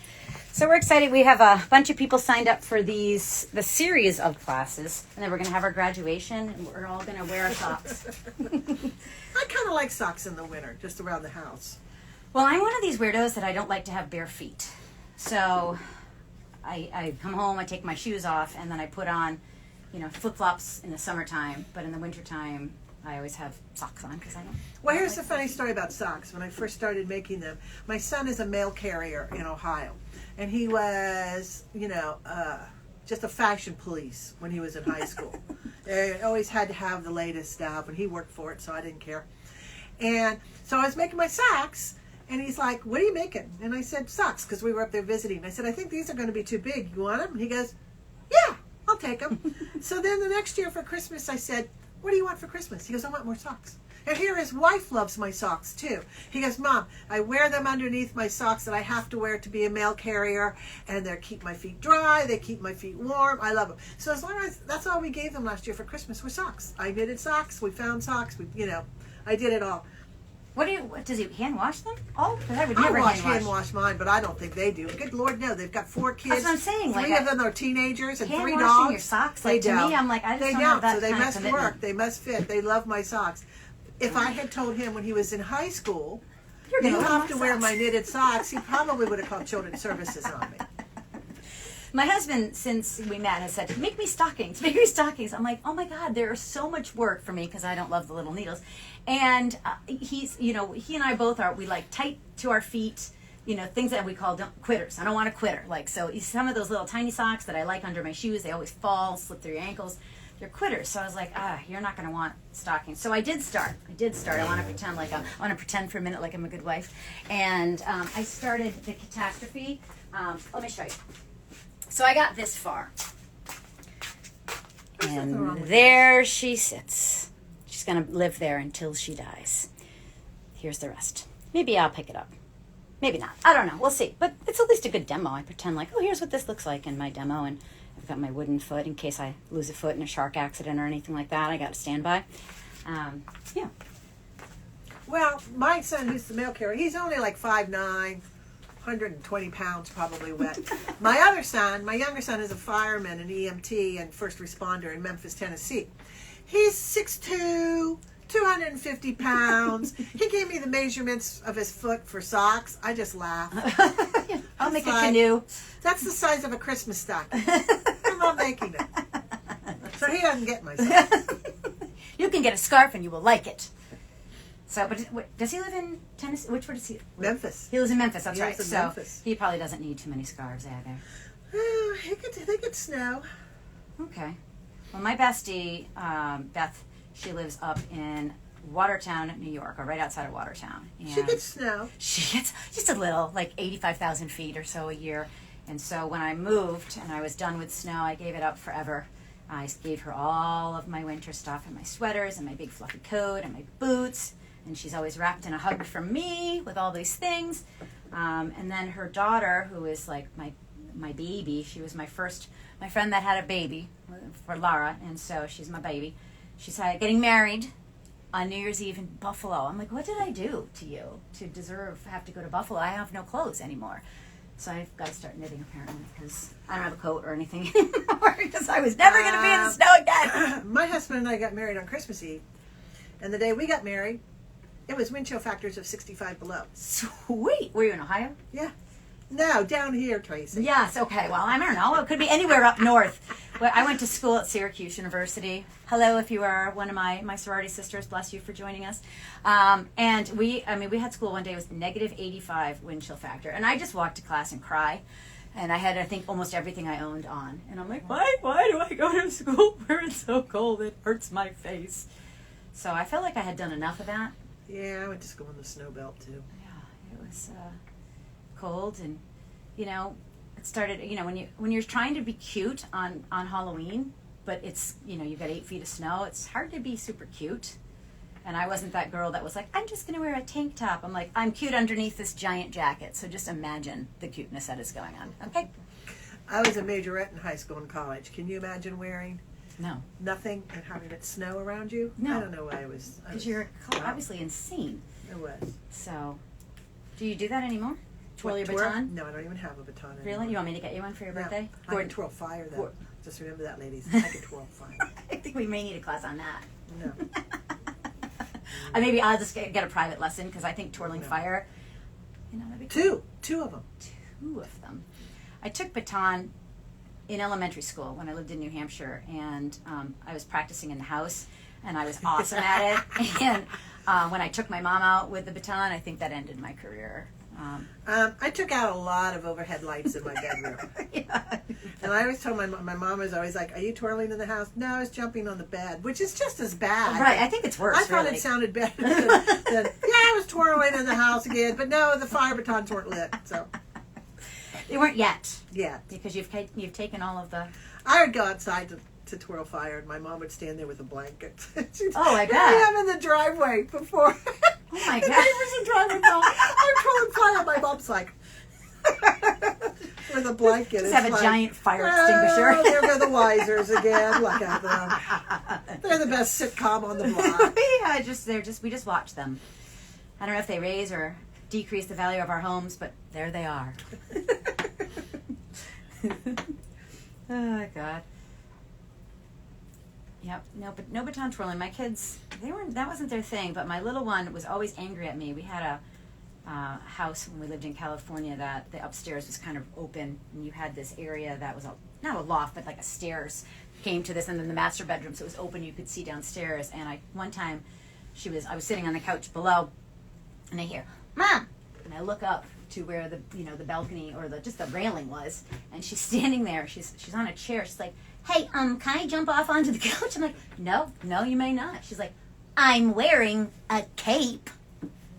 Speaker 2: So we're excited. We have a bunch of people signed up for the series of classes, and then we're going to have our graduation, and we're all going to wear our socks.
Speaker 1: I kind of like socks in the winter, just around the house.
Speaker 2: Well, I'm one of these weirdos that I don't like to have bare feet. So I come home, I take my shoes off, and then I put on, flip-flops in the summertime. But in the wintertime, I always have socks on because I don't.
Speaker 1: Well, here's a funny story about socks. When I first started making them, my son is a mail carrier in Ohio. And he was, just a fashion police when he was in high school. They always had to have the latest stuff, and he worked for it, so I didn't care. And so I was making my socks. And he's like, what are you making? And I said, socks, because we were up there visiting. I said, I think these are going to be too big. You want them? And he goes, yeah, I'll take them. So then the next year for Christmas, I said, what do you want for Christmas? He goes, I want more socks. And here his wife loves my socks, too. He goes, Mom, I wear them underneath my socks that I have to wear to be a mail carrier, and they keep my feet dry, they keep my feet warm. I love them. So as long as, that's all we gave them last year for Christmas were socks. I knitted socks, we found socks, I did it all.
Speaker 2: Does he hand wash them? Oh, because I would never
Speaker 1: hand wash mine, but I don't think they do. Good Lord, no. They've got 4 kids.
Speaker 2: That's what I'm saying.
Speaker 1: Three of them are teenagers and 3 dogs.
Speaker 2: Hand washing your socks, to me, I'm like, I just don't have that
Speaker 1: so they
Speaker 2: kind of
Speaker 1: must
Speaker 2: commitment.
Speaker 1: work. They must fit. They love my socks. If I had told him when he was in high school, you have to wear my knitted socks, he probably would have called Children's Services on me.
Speaker 2: My husband, since we met, has said, make me stockings, make me stockings. I'm like, oh my God, there's so much work for me because I don't love the little needles. And he and I both we like tight to our feet, things that we call quitters. I don't want a quitter. So some of those little tiny socks that I like under my shoes, they always fall, slip through your ankles. They're quitters. So I was like, you're not going to want stockings. So I did start. I want to pretend for a minute like I'm a good wife. And I started the catastrophe. Let me show you. So I got this far. And there she sits. She's going to live there until she dies. Here's the rest. Maybe I'll pick it up. Maybe not. I don't know. We'll see. But it's at least a good demo. I pretend like, here's what this looks like in my demo. And I've got my wooden foot in case I lose a foot in a shark accident or anything like that. I got to stand by. Yeah.
Speaker 1: Well, my son, who's the mail carrier, he's only like 5'9", 120 pounds probably wet. My younger son is a fireman, an EMT, and first responder in Memphis, Tennessee. He's 6'2", 250 pounds. He gave me the measurements of his foot for socks. I just laughed.
Speaker 2: I'll make a canoe.
Speaker 1: That's the size of a Christmas stocking. I'm not making it. So he doesn't get my socks.
Speaker 2: You can get a scarf and you will like it. So, but does he live in Tennessee? Which one does he live?
Speaker 1: Memphis.
Speaker 2: He lives in Memphis, that's right.
Speaker 1: So Memphis.
Speaker 2: He probably doesn't need too many scarves either.
Speaker 1: They could snow.
Speaker 2: Okay. Well, my bestie, Beth, she lives up in Watertown, New York, or right outside of Watertown. And
Speaker 1: she gets snow.
Speaker 2: She gets just a little, like 85,000 feet or so a year. And so when I moved and I was done with snow, I gave it up forever. I gave her all of my winter stuff and my sweaters and my big fluffy coat and my boots. And she's always wrapped in a hug from me with all these things. And then her daughter, who is like my baby, she was my friend that had a baby for Lara, and so she's my baby. She's getting married on New Year's Eve in Buffalo. I'm like, what did I do to you to have to go to Buffalo? I have no clothes anymore. So I've got to start knitting apparently because I don't have a coat or anything anymore because I was never going to be in the snow again.
Speaker 1: My husband and I got married on Christmas Eve, and the day we got married, it was wind chill factors of 65 below.
Speaker 2: Sweet. Were you in Ohio?
Speaker 1: Yeah. No, down here, Tracy.
Speaker 2: Yes, okay. Well, I don't know. It could be anywhere up north. Well, I went to school at Syracuse University. Hello, if you are one of my sorority sisters. Bless you for joining us. And we had school one day. It was negative 85 wind chill factor. And I just walked to class and cry. And I had, I think, almost everything I owned on. And I'm like, why do I go to school where it's so cold? It hurts my face. So I felt like I had done enough of that.
Speaker 1: Yeah, I went to school in the snow belt, too.
Speaker 2: Yeah, it was cold, and it started. When you're trying to be cute on Halloween, but it's you've got 8 feet of snow. It's hard to be super cute. And I wasn't that girl that was like, I'm just going to wear a tank top. I'm like, I'm cute underneath this giant jacket. So just imagine the cuteness that is going on. Okay?
Speaker 1: I was a majorette in high school and college. Can you imagine wearing
Speaker 2: No.
Speaker 1: nothing and having it snow around you?
Speaker 2: No.
Speaker 1: I don't know why I was.
Speaker 2: Because you're obviously insane.
Speaker 1: It was.
Speaker 2: So, do you do that anymore? Twirl your
Speaker 1: Twirl?
Speaker 2: baton?
Speaker 1: No, I don't even have a baton anymore.
Speaker 2: Really? You want me to get you one for your birthday?
Speaker 1: I can twirl fire, though. Just remember that, ladies. I can twirl fire.
Speaker 2: I think we may need a class on that.
Speaker 1: No.
Speaker 2: Maybe I'll just get a private lesson because I think twirling fire, that'd be cool.
Speaker 1: Two of them.
Speaker 2: Two of them. I took baton in elementary school when I lived in New Hampshire, and I was practicing in the house, and I was awesome at it. And when I took my mom out with the baton, I think that ended my career.
Speaker 1: I took out a lot of overhead lights in my bedroom.
Speaker 2: Yeah.
Speaker 1: And I always told my mom was always like, are you twirling in the house? No, I was jumping on the bed, which is just as bad.
Speaker 2: Right, I think it's worse,
Speaker 1: I thought
Speaker 2: really.
Speaker 1: it sounded better than, I was twirling in the house again, but no, the fire batons weren't lit, so.
Speaker 2: They weren't yet.
Speaker 1: Yeah.
Speaker 2: Because you've taken all of the...
Speaker 1: I would go outside to twirl fire, and my mom would stand there with a blanket.
Speaker 2: Oh, I bet.
Speaker 1: I'm in the driveway before.
Speaker 2: Oh, my
Speaker 1: the
Speaker 2: God.
Speaker 1: neighbors are driving by. I'm twirling fire. My mom's like, with a blanket.
Speaker 2: Just have a giant fire extinguisher.
Speaker 1: Oh, there go the Wisers again. Look at them. They're the best sitcom on the block.
Speaker 2: Yeah, we just watch them. I don't know if they raise or decrease the value of our homes, but there they are. Oh, God. Yep, no baton twirling. My kids, that wasn't their thing, but my little one was always angry at me. We had a house when we lived in California that the upstairs was kind of open, and you had this area that was not a loft, but like a stairs came to this, and then the master bedroom, so it was open, you could see downstairs. And one time I was sitting on the couch below, and I hear, Mom! And I look up to where the balcony or just the railing was, and she's standing there. She's on a chair. She's like, hey, can I jump off onto the couch? I'm like, no, you may not. She's like, I'm wearing a cape.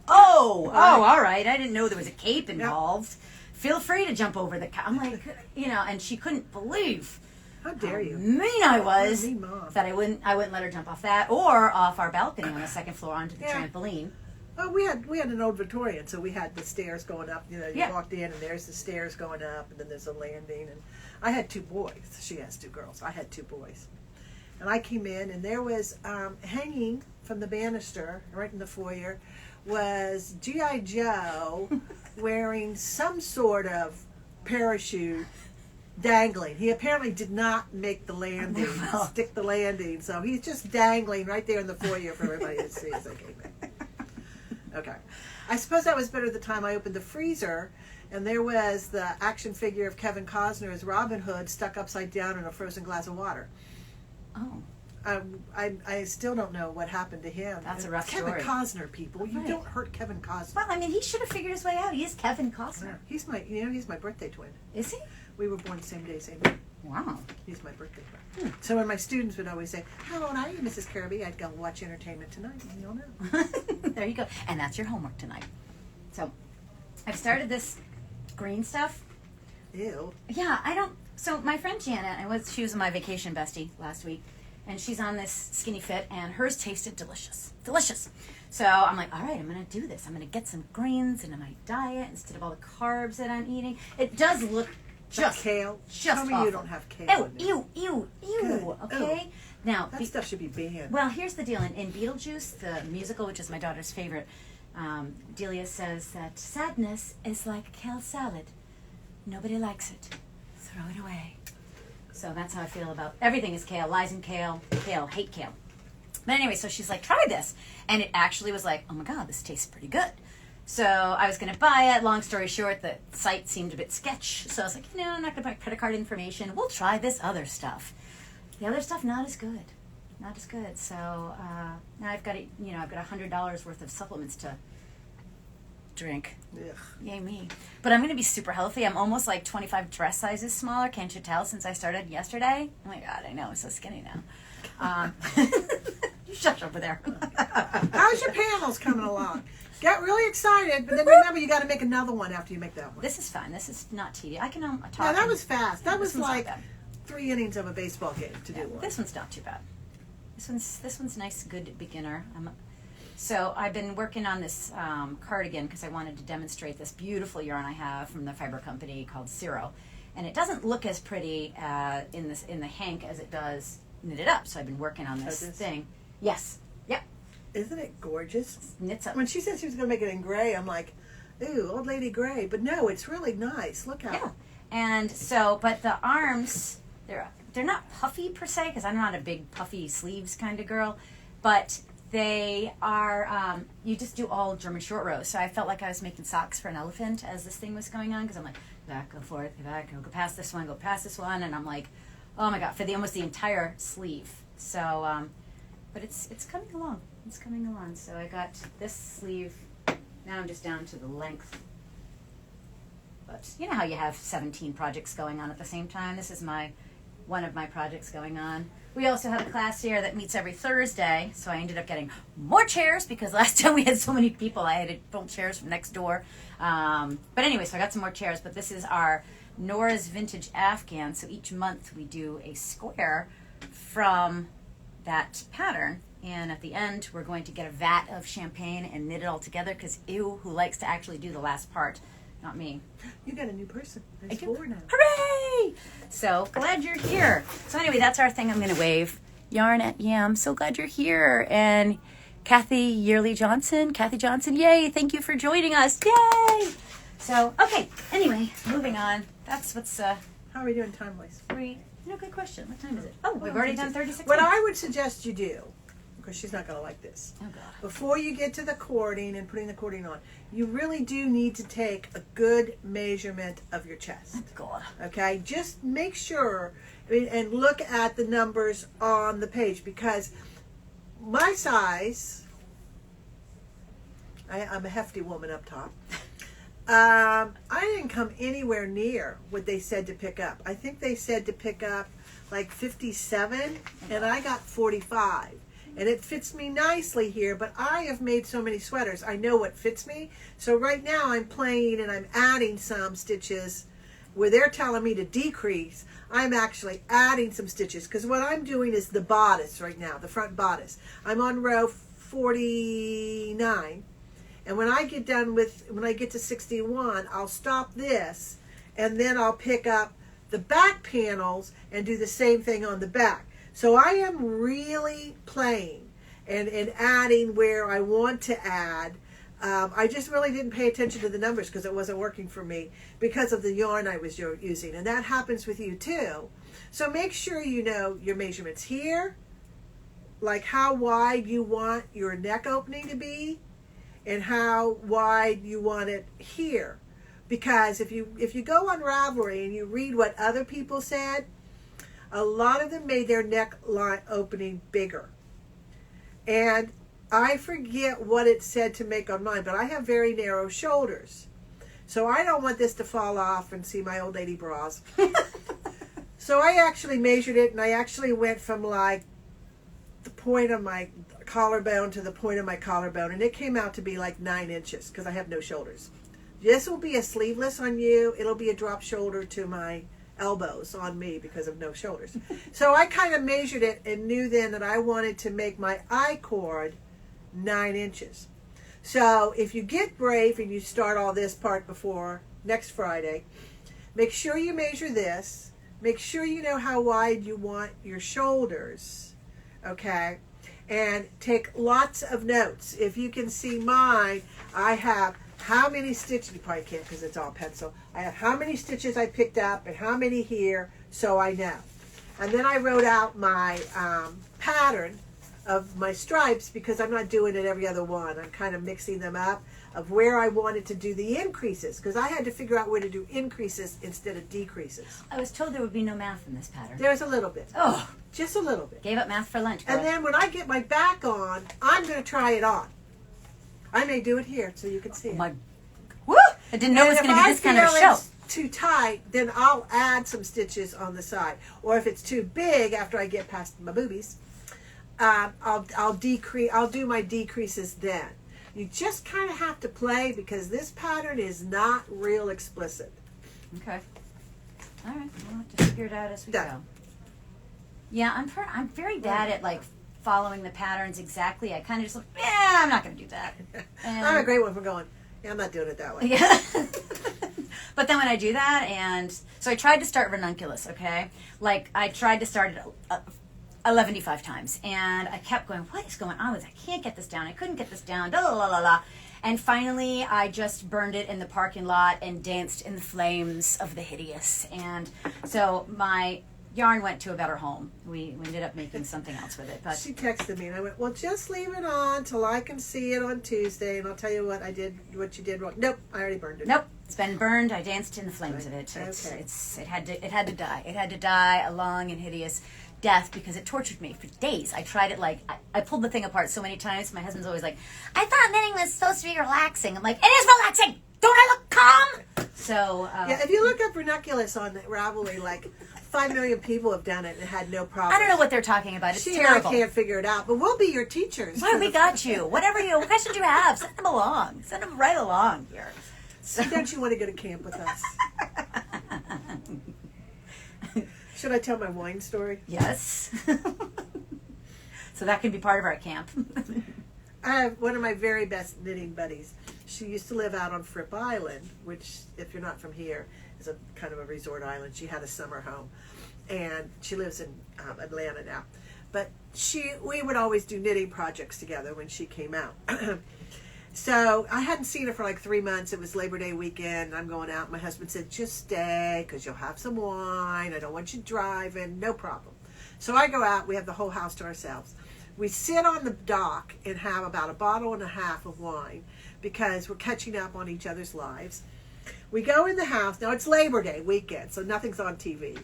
Speaker 2: Oh, all right. I didn't know there was a cape involved. Feel free to jump over the couch. I'm like, and she couldn't believe
Speaker 1: how dare you
Speaker 2: mean I was
Speaker 1: mean mom.
Speaker 2: That I wouldn't let her jump off that or off our balcony on the second floor onto the trampoline.
Speaker 1: Oh, we had an old Victorian, so we had the stairs going up. You walked in, and there's the stairs going up, and then there's a landing. And I had two boys. She has two girls. I had two boys. And I came in, and there was hanging from the banister, right in the foyer, was G.I. Joe wearing some sort of parachute dangling. He apparently did not make the landing, stick the landing, so he's just dangling right there in the foyer for everybody to see as I came in. Okay. I suppose that was better the time I opened the freezer, and there was the action figure of Kevin Costner as Robin Hood stuck upside down in a frozen glass of water.
Speaker 2: Oh.
Speaker 1: I still don't know what happened to him.
Speaker 2: That's a rough
Speaker 1: Kevin
Speaker 2: story.
Speaker 1: Costner, people. You don't hurt Kevin Costner.
Speaker 2: Well, he should have figured his way out. He is Kevin Costner.
Speaker 1: He's my birthday twin.
Speaker 2: Is he?
Speaker 1: We were born the same day, same year.
Speaker 2: Wow.
Speaker 1: He's my birthday twin. So when my students would always say, how old are you, Mrs. Kirby? I'd go, watch Entertainment Tonight, and you'll know.
Speaker 2: There you go. And that's your homework tonight. So, I've started this green stuff.
Speaker 1: Ew.
Speaker 2: Yeah, so my friend Janet, she was my vacation bestie last week, and she's on this skinny fit, and hers tasted delicious. Delicious. So I'm like, all right, I'm going to do this. I'm going to get some greens into my diet instead of all the carbs that I'm eating. It does look just
Speaker 1: kale.
Speaker 2: Just
Speaker 1: Tell me
Speaker 2: awful.
Speaker 1: you don't have kale.
Speaker 2: Ew.
Speaker 1: Good.
Speaker 2: Okay?
Speaker 1: Ew.
Speaker 2: Now,
Speaker 1: That stuff should be banned.
Speaker 2: well, here's the deal. In Beetlejuice, the musical, which is my daughter's favorite, Delia says that sadness is like kale salad. Nobody likes it. Throw it away. So that's how I feel about everything is kale. Lies in kale. Kale. Hate kale. But anyway, so she's like, try this. And it actually was like, oh my God, this tastes pretty good. So I was going to buy it. Long story short, the site seemed a bit sketch. So I was like, I'm not going to buy credit card information. We'll try this other stuff. The other stuff, not as good. Not as good. So now I've got $100 worth of supplements to drink.
Speaker 1: Ugh.
Speaker 2: Yay me. But I'm going to be super healthy. I'm almost like 25 dress sizes smaller. Can't you tell since I started yesterday? Oh my God, I know. I'm so skinny now. You shut over there.
Speaker 1: How's your panels coming along? Got really excited, but then remember you got to make another one after you make that one.
Speaker 2: This is fun. This is not tedious. I can talk.
Speaker 1: Yeah, that was fast. That was
Speaker 2: This one's not
Speaker 1: like
Speaker 2: bad.
Speaker 1: 3 innings of a baseball game to do one.
Speaker 2: This one's not too bad. This one's nice, good beginner. So I've been working on this cardigan because I wanted to demonstrate this beautiful yarn I have from the fiber company called Zero. And it doesn't look as pretty in the hank as it does knitted up. So I've been working on this thing. Yes. Yep.
Speaker 1: Isn't it gorgeous?
Speaker 2: Knits up.
Speaker 1: When she said she was going to make it in gray, I'm like, ooh, old lady gray. But no, it's really nice. Look how.
Speaker 2: Yeah. And so, but the arms, they're not puffy per se, because I'm not a big puffy sleeves kind of girl, but they are, you just do all German short rows. So I felt like I was making socks for an elephant as this thing was going on, because I'm like, back, go forth, go back, go past this one, go past this one, and I'm like, oh my God, for almost the entire sleeve. So, but it's coming along. It's coming along. So I got this sleeve. Now I'm just down to the length. But you know how you have 17 projects going on at the same time? This is one of my projects going on. We also have a class here that meets every Thursday, so I ended up getting more chairs because last time we had so many people, I had to pull chairs from next door. But anyway, so I got some more chairs, but this is our Nora's Vintage Afghan. So each month we do a square from that pattern. And at the end, we're going to get a vat of champagne and knit it all together because who likes to actually do the last part? Not me.
Speaker 1: You got a new person.
Speaker 2: I do.
Speaker 1: 4 now.
Speaker 2: Hooray! So glad you're here. So anyway, that's our thing. I'm going to wave. Yarn at Yam. So glad you're here. And Kathy Johnson, yay! Thank you for joining us. Yay! So okay. Anyway, moving on. That's what's
Speaker 1: How are we doing time-wise?
Speaker 2: good question. What time is it? Oh, we've already done 36
Speaker 1: What
Speaker 2: minutes.
Speaker 1: I would suggest you do, because she's not going to like this.
Speaker 2: Oh, God.
Speaker 1: Before you get to the cording and putting the cording on, you really do need to take a good measurement of your chest.
Speaker 2: God.
Speaker 1: Okay? Just make sure and look at the numbers on the page, because my size, I'm a hefty woman up top. I didn't come anywhere near what they said to pick up. I think they said to pick up like 57, and I got 45. And it fits me nicely here, but I have made so many sweaters. I know what fits me. So right now I'm playing and I'm adding some stitches where they're telling me to decrease. I'm actually adding some stitches because what I'm doing is the bodice right now, the front bodice. I'm on row 49. And when I get to 61, I'll stop this and then I'll pick up the back panels and do the same thing on the back. So I am really playing and adding where I want to add. I just really didn't pay attention to the numbers because it wasn't working for me because of the yarn I was using. And that happens with you too. So make sure you know your measurements here, like how wide you want your neck opening to be and how wide you want it here. Because if you go on Ravelry and you read what other people said, a lot of them made their neckline opening bigger. And I forget what it said to make on mine, but I have very narrow shoulders. So I don't want this to fall off and see my old lady bras. So I actually measured it, and I actually went from like the point of my collarbone to the point of my collarbone, and it came out to be like 9 inches because I have no shoulders. This will be a sleeveless on you. It'll be a drop shoulder to my elbows on me because of no shoulders. So I kind of measured it and knew then that I wanted to make my I-cord 9 inches. So if you get brave and you start all this part before next Friday, make sure you measure this. Make sure you know how wide you want your shoulders, okay? And take lots of notes. If you can see mine, I have how many stitches, you probably can't because it's all pencil. I have how many stitches I picked up and how many here, so I know. And then I wrote out my pattern of my stripes because I'm not doing it every other one. I'm kind of mixing them up of where I wanted to do the increases because I had to figure out where to do increases instead of decreases.
Speaker 2: I was told there would be no math in this pattern.
Speaker 1: There's a little bit.
Speaker 2: Oh.
Speaker 1: Just a little bit.
Speaker 2: Gave up math for lunch, girl.
Speaker 1: And then when I get my back on, I'm going to try it on. I may do it here so you can see it.
Speaker 2: Woo! I didn't know it was going to be this kind of a show.
Speaker 1: If it's too tight, then I'll add some stitches on the side. Or if it's too big after I get past my boobies, I'll decrease. I'll do my decreases then. You just kind of have to play because this pattern is not real explicit.
Speaker 2: Okay. All right. We'll have to figure it out as we go. Yeah, I'm very bad at like following the patterns exactly. I kind of just like, I'm not going to do that. And,
Speaker 1: I'm a great one for going, yeah, I'm not doing it that way.
Speaker 2: yeah. But then when I do that, and so I tried to start ranunculus, okay? Like, I tried to start it 115 times, and I kept going, what is going on with this? I can't get this down. I couldn't get this down. La la la la. And finally, I just burned it in the parking lot and danced in the flames of the hideous. And so my yarn went to a better home. We ended up making something else with it. But
Speaker 1: she texted me, and I went, well, just leave it on till I can see it on Tuesday, and I'll tell you what I did, what you did wrong. Nope, I already burned it.
Speaker 2: Nope, it's been burned. I danced in the flames of it. It had to die. It had to die a long and hideous death because it tortured me for days. I tried it I pulled the thing apart so many times. My husband's always like, I thought knitting was supposed to be relaxing. I'm like, it is relaxing. Don't I look calm? So
Speaker 1: yeah, if you look up ranunculus on Ravelry, like 5 million people have done it and had no problem.
Speaker 2: I don't know what they're talking about. It's
Speaker 1: she
Speaker 2: terrible.
Speaker 1: And I can't figure it out, but we'll be your teachers.
Speaker 2: Why, we got you. What questions you have, send them along. Send them right along here.
Speaker 1: So don't you want to go to camp with us? Should I tell my wine story?
Speaker 2: Yes. So that can be part of our camp.
Speaker 1: I have one of my very best knitting buddies. She used to live out on Fripp Island, which, if you're not from here, is a kind of a resort island. She had a summer home, and she lives in Atlanta now. But we would always do knitting projects together when she came out. So I hadn't seen her for like 3 months. It was Labor Day weekend. I'm going out. My husband said, just stay because you'll have some wine. I don't want you driving. No problem. So I go out. We have the whole house to ourselves. We sit on the dock and have about a bottle and a half of wine because we're catching up on each other's lives. We go in the house. Now, it's Labor Day weekend, so nothing's on TV.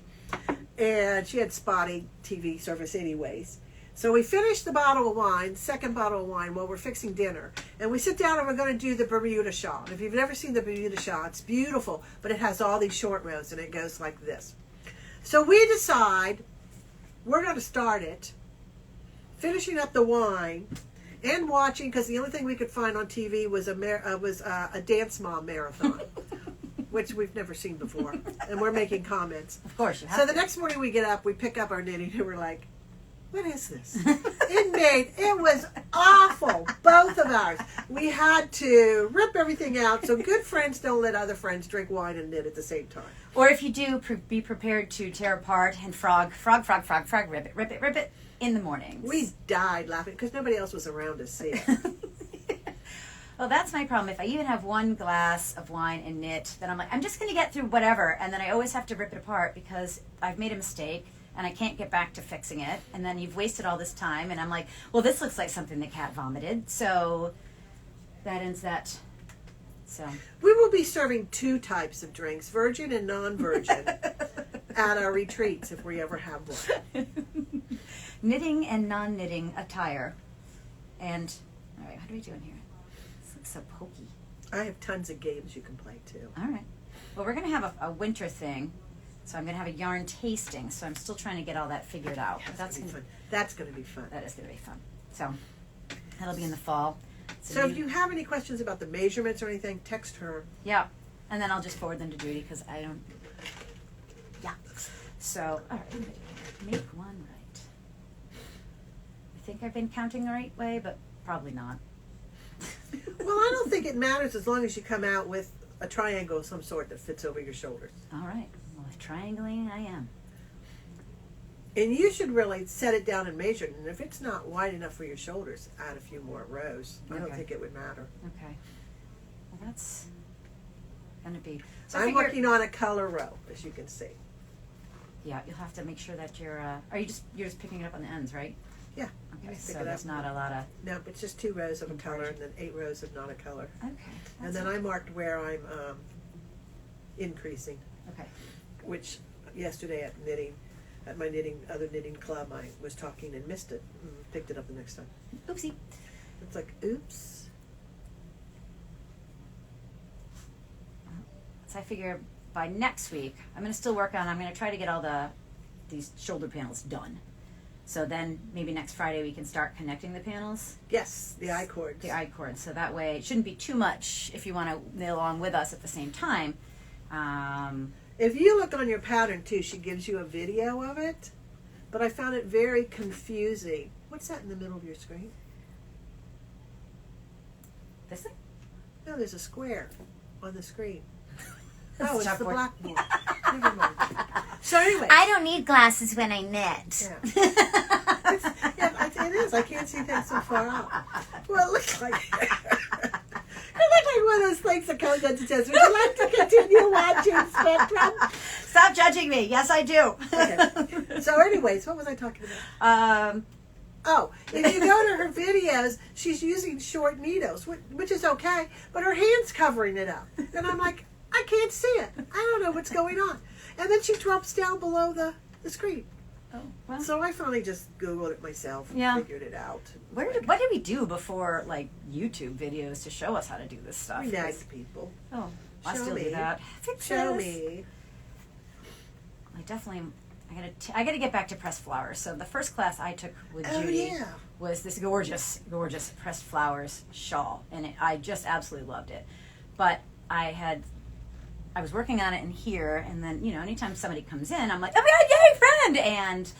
Speaker 1: And she had spotty TV service anyways. So we finish the bottle of wine, second bottle of wine, while we're fixing dinner. And we sit down and we're going to do the Bermuda shawl. And if you've never seen the Bermuda shawl, it's beautiful, but it has all these short rows and it goes like this. So we decide we're going to start it, finishing up the wine, and watching, because the only thing we could find on TV was a Dance Mom marathon, which we've never seen before. And we're making comments.
Speaker 2: Of course you have
Speaker 1: So the next morning we get up, we pick up our knitting, and we're like, what is this? It was awful, both of ours. We had to rip everything out, so good friends don't let other friends drink wine and knit at the same time.
Speaker 2: Or if you do, be prepared to tear apart and frog, rip it in the mornings.
Speaker 1: We died laughing because nobody else was around to see it.
Speaker 2: Well, that's my problem. If I even have one glass of wine and knit, then I'm like, I'm just going to get through whatever, and then I always have to rip it apart because I've made a mistake. And I can't get back to fixing it. And then you've wasted all this time. And I'm like, well, this looks like something the cat vomited. So that ends that. So
Speaker 1: we will be serving 2 types of drinks, virgin and non-virgin, at our retreats if we ever have one.
Speaker 2: Knitting and non-knitting attire. And, all right, how do we do in here? This looks so pokey.
Speaker 1: I have tons of games you can play, too.
Speaker 2: All right. Well, we're going to have a winter thing. So I'm going to have a yarn tasting. So I'm still trying to get all that figured out.
Speaker 1: Yeah,
Speaker 2: that's
Speaker 1: gonna be fun. That's going to be fun.
Speaker 2: That is going to be fun. So that'll be in the fall.
Speaker 1: So if you have any questions about the measurements or anything, text her.
Speaker 2: Yeah. And then I'll just forward them to Judi because I don't. Yeah. So, all right. Make one right. I think I've been counting the right way, but probably not.
Speaker 1: Well, I don't think it matters as long as you come out with a triangle of some sort that fits over your shoulders.
Speaker 2: All right. Well, triangling I am.
Speaker 1: And you should really set it down and measure it. And if it's not wide enough for your shoulders, add a few more rows. I don't think it would matter.
Speaker 2: Okay. Well, that's going to be... So
Speaker 1: I'm working on a color row, as you can see.
Speaker 2: Yeah, you'll have to make sure that you're... you're just picking it up on the ends, right?
Speaker 1: Yeah.
Speaker 2: Okay, so there's not a lot of...
Speaker 1: No, it's just 2 rows of a color and then 8 rows of not a color.
Speaker 2: Okay.
Speaker 1: And then I marked where I'm increasing.
Speaker 2: Okay.
Speaker 1: Which yesterday at my other knitting club, I was talking and missed it. Picked it up the next time.
Speaker 2: Oopsie.
Speaker 1: It's like, oops.
Speaker 2: So I figure by next week, I'm going to try to get all these shoulder panels done. So then maybe next Friday we can start connecting the panels.
Speaker 1: Yes, the I-cords.
Speaker 2: The I-cords. So that way it shouldn't be too much if you want to knit along with us at the same time.
Speaker 1: If you look on your pattern too, she gives you a video of it. But I found it very confusing What's that in the middle of your screen?
Speaker 2: This thing?
Speaker 1: No, there's a square on the screen. Oh, it's the
Speaker 2: chalkboard.
Speaker 1: blackboard. Never mind. So anyway.
Speaker 2: I don't need glasses when I knit.
Speaker 1: Yeah. It is. I can't see things so far out. Well, it looks like one of those things that comes up to says, would you like to continue watching Spectrum?
Speaker 2: Stop judging me. Yes, I do.
Speaker 1: Okay. So anyways, what was I talking about? Oh, if you go to her videos, she's using short needles, which is okay, but her hand's covering it up. And I'm like, I can't see it. I don't know what's going on. And then she drops down below the screen.
Speaker 2: Oh, well.
Speaker 1: So I finally just Googled it myself and figured it out.
Speaker 2: What did we do before, like, YouTube videos to show us how to do this stuff?
Speaker 1: We nagged people.
Speaker 2: Oh, I
Speaker 1: Show
Speaker 2: still
Speaker 1: me.
Speaker 2: do that.
Speaker 1: Show me.
Speaker 2: I gotta get back to pressed flowers. So the first class I took with Judi was this gorgeous pressed flowers shawl, and I just absolutely loved it. But I was working on it in here, and then, anytime somebody comes in, I'm like, oh my God, yay, friend! And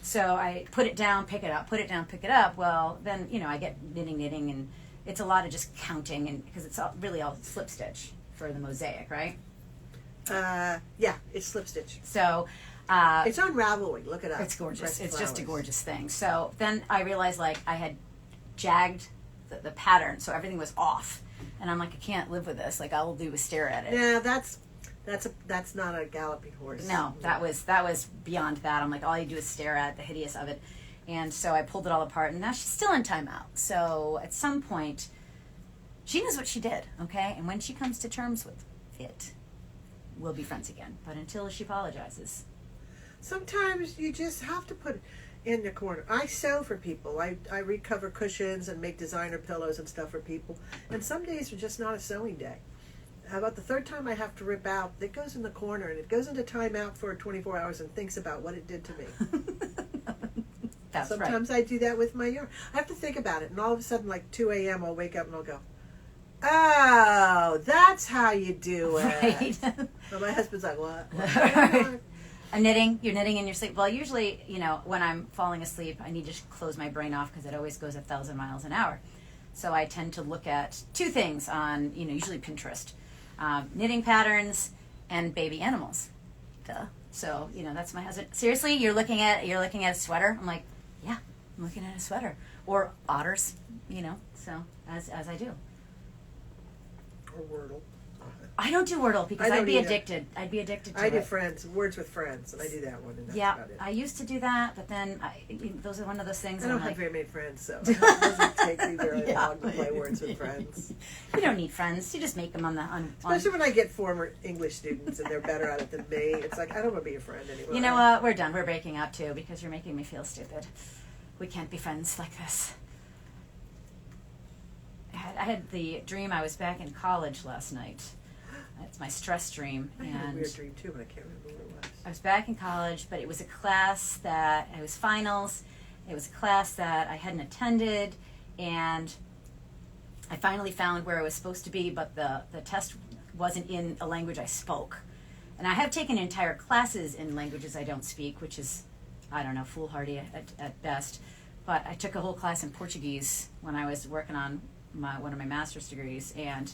Speaker 2: so I put it down, pick it up, put it down, pick it up. Well, then, I get knitting, and it's a lot of just counting, and because it's really all slip stitch for the mosaic, right?
Speaker 1: Yeah, it's slip stitch.
Speaker 2: So
Speaker 1: it's on Ravelry. Look it up.
Speaker 2: it's gorgeous.
Speaker 1: Pressed
Speaker 2: It's just a
Speaker 1: flowers.
Speaker 2: gorgeous thing. So then I realized, like, I had jagged the pattern, so everything was off. And I'm like, I can't live with this. Like, all I'll do is stare at it.
Speaker 1: Yeah, that's not a galloping horse.
Speaker 2: No, that was beyond that. I'm like, all you do is stare at the hideous of it. And so I pulled it all apart, and now she's still in timeout. So at some point, she knows what she did, okay? And when she comes to terms with it, we'll be friends again. But until she apologizes.
Speaker 1: Sometimes you just have to put it in the corner. I sew for people. I recover cushions and make designer pillows and stuff for people. And some days are just not a sewing day. How about the third time I have to rip out, it goes in the corner and it goes into timeout for 24 hours and thinks about what it did to me.
Speaker 2: That's
Speaker 1: Sometimes
Speaker 2: right.
Speaker 1: I do that with my yarn. I have to think about it, and all of a sudden, like 2 a.m., I'll wake up and I'll go, oh, that's how you do it.
Speaker 2: Right.
Speaker 1: So my husband's like, what? What?
Speaker 2: I'm knitting. You're knitting in your sleep. Well, usually, when I'm falling asleep, I need to close my brain off because it always goes 1,000 miles an hour. So I tend to look at two things on, usually Pinterest. Knitting patterns and baby animals. Duh. So, that's my husband. Seriously, you're looking at a sweater? I'm like, yeah, I'm looking at a sweater. Or otters, so as I do.
Speaker 1: Or Wordle.
Speaker 2: I don't do Wordle because
Speaker 1: I don't
Speaker 2: I'd be
Speaker 1: either.
Speaker 2: addicted. I'd be addicted to
Speaker 1: I
Speaker 2: it.
Speaker 1: do friends, words with friends, and I do that one, and that's
Speaker 2: Yeah,
Speaker 1: about it.
Speaker 2: I used to do that, but then those are one of those things.
Speaker 1: I
Speaker 2: that
Speaker 1: don't
Speaker 2: I'm
Speaker 1: have
Speaker 2: like,
Speaker 1: very many friends, so it doesn't take me very long to play words with friends.
Speaker 2: You don't need friends. You just make them on.
Speaker 1: Especially when I get former English students and they're better at it than me. It's like, I don't want to be a friend anymore.
Speaker 2: You know what? We're done. We're breaking up too because you're making me feel stupid. We can't be friends like this. I had the dream I was back in college last night. It's my stress dream.
Speaker 1: I had a
Speaker 2: And
Speaker 1: weird dream too, but I can't remember what it was.
Speaker 2: I was back in college, but it was a class that, it was finals. It was a class that I hadn't attended, and I finally found where I was supposed to be, but the test wasn't in a language I spoke. And I have taken entire classes in languages I don't speak, which is, I don't know, foolhardy at best. But I took a whole class in Portuguese when I was working on one of my master's degrees, and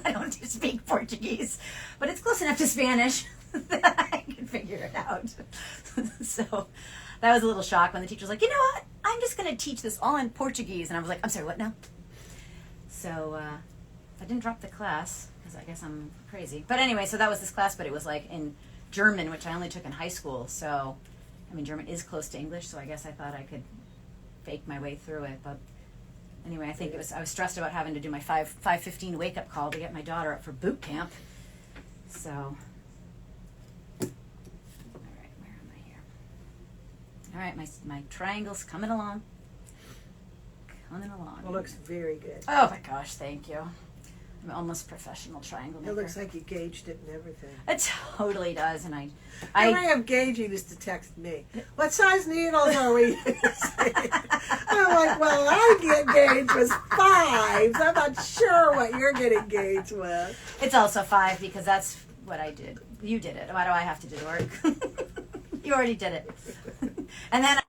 Speaker 2: I don't speak Portuguese, but it's close enough to Spanish that I can figure it out. So that was a little shock when the teacher was like, you know what, I'm just going to teach this all in Portuguese. And I was like, I'm sorry, what now? So I didn't drop the class because I guess I'm crazy. But anyway, so that was this class, but it was like in German, which I only took in high school. So, I mean, German is close to English, so I guess I thought I could fake my way through it, but anyway, I think I was stressed about having to do my 5:15 wake up call to get my daughter up for boot camp. So, all right, where am I here? All right, my triangle's coming along. Coming along.
Speaker 1: It looks very good.
Speaker 2: Oh my gosh, thank you. I'm almost professional triangle maker.
Speaker 1: It looks like you gauged it and everything.
Speaker 2: It totally does, and
Speaker 1: The way of gauging is to text me. What size needles are we using? I'm like, well, I get gauged with 5s. I'm not sure what you're getting gauged with.
Speaker 2: It's also 5 because that's what I did. You did it. Why do I have to do the work? You already did it. And then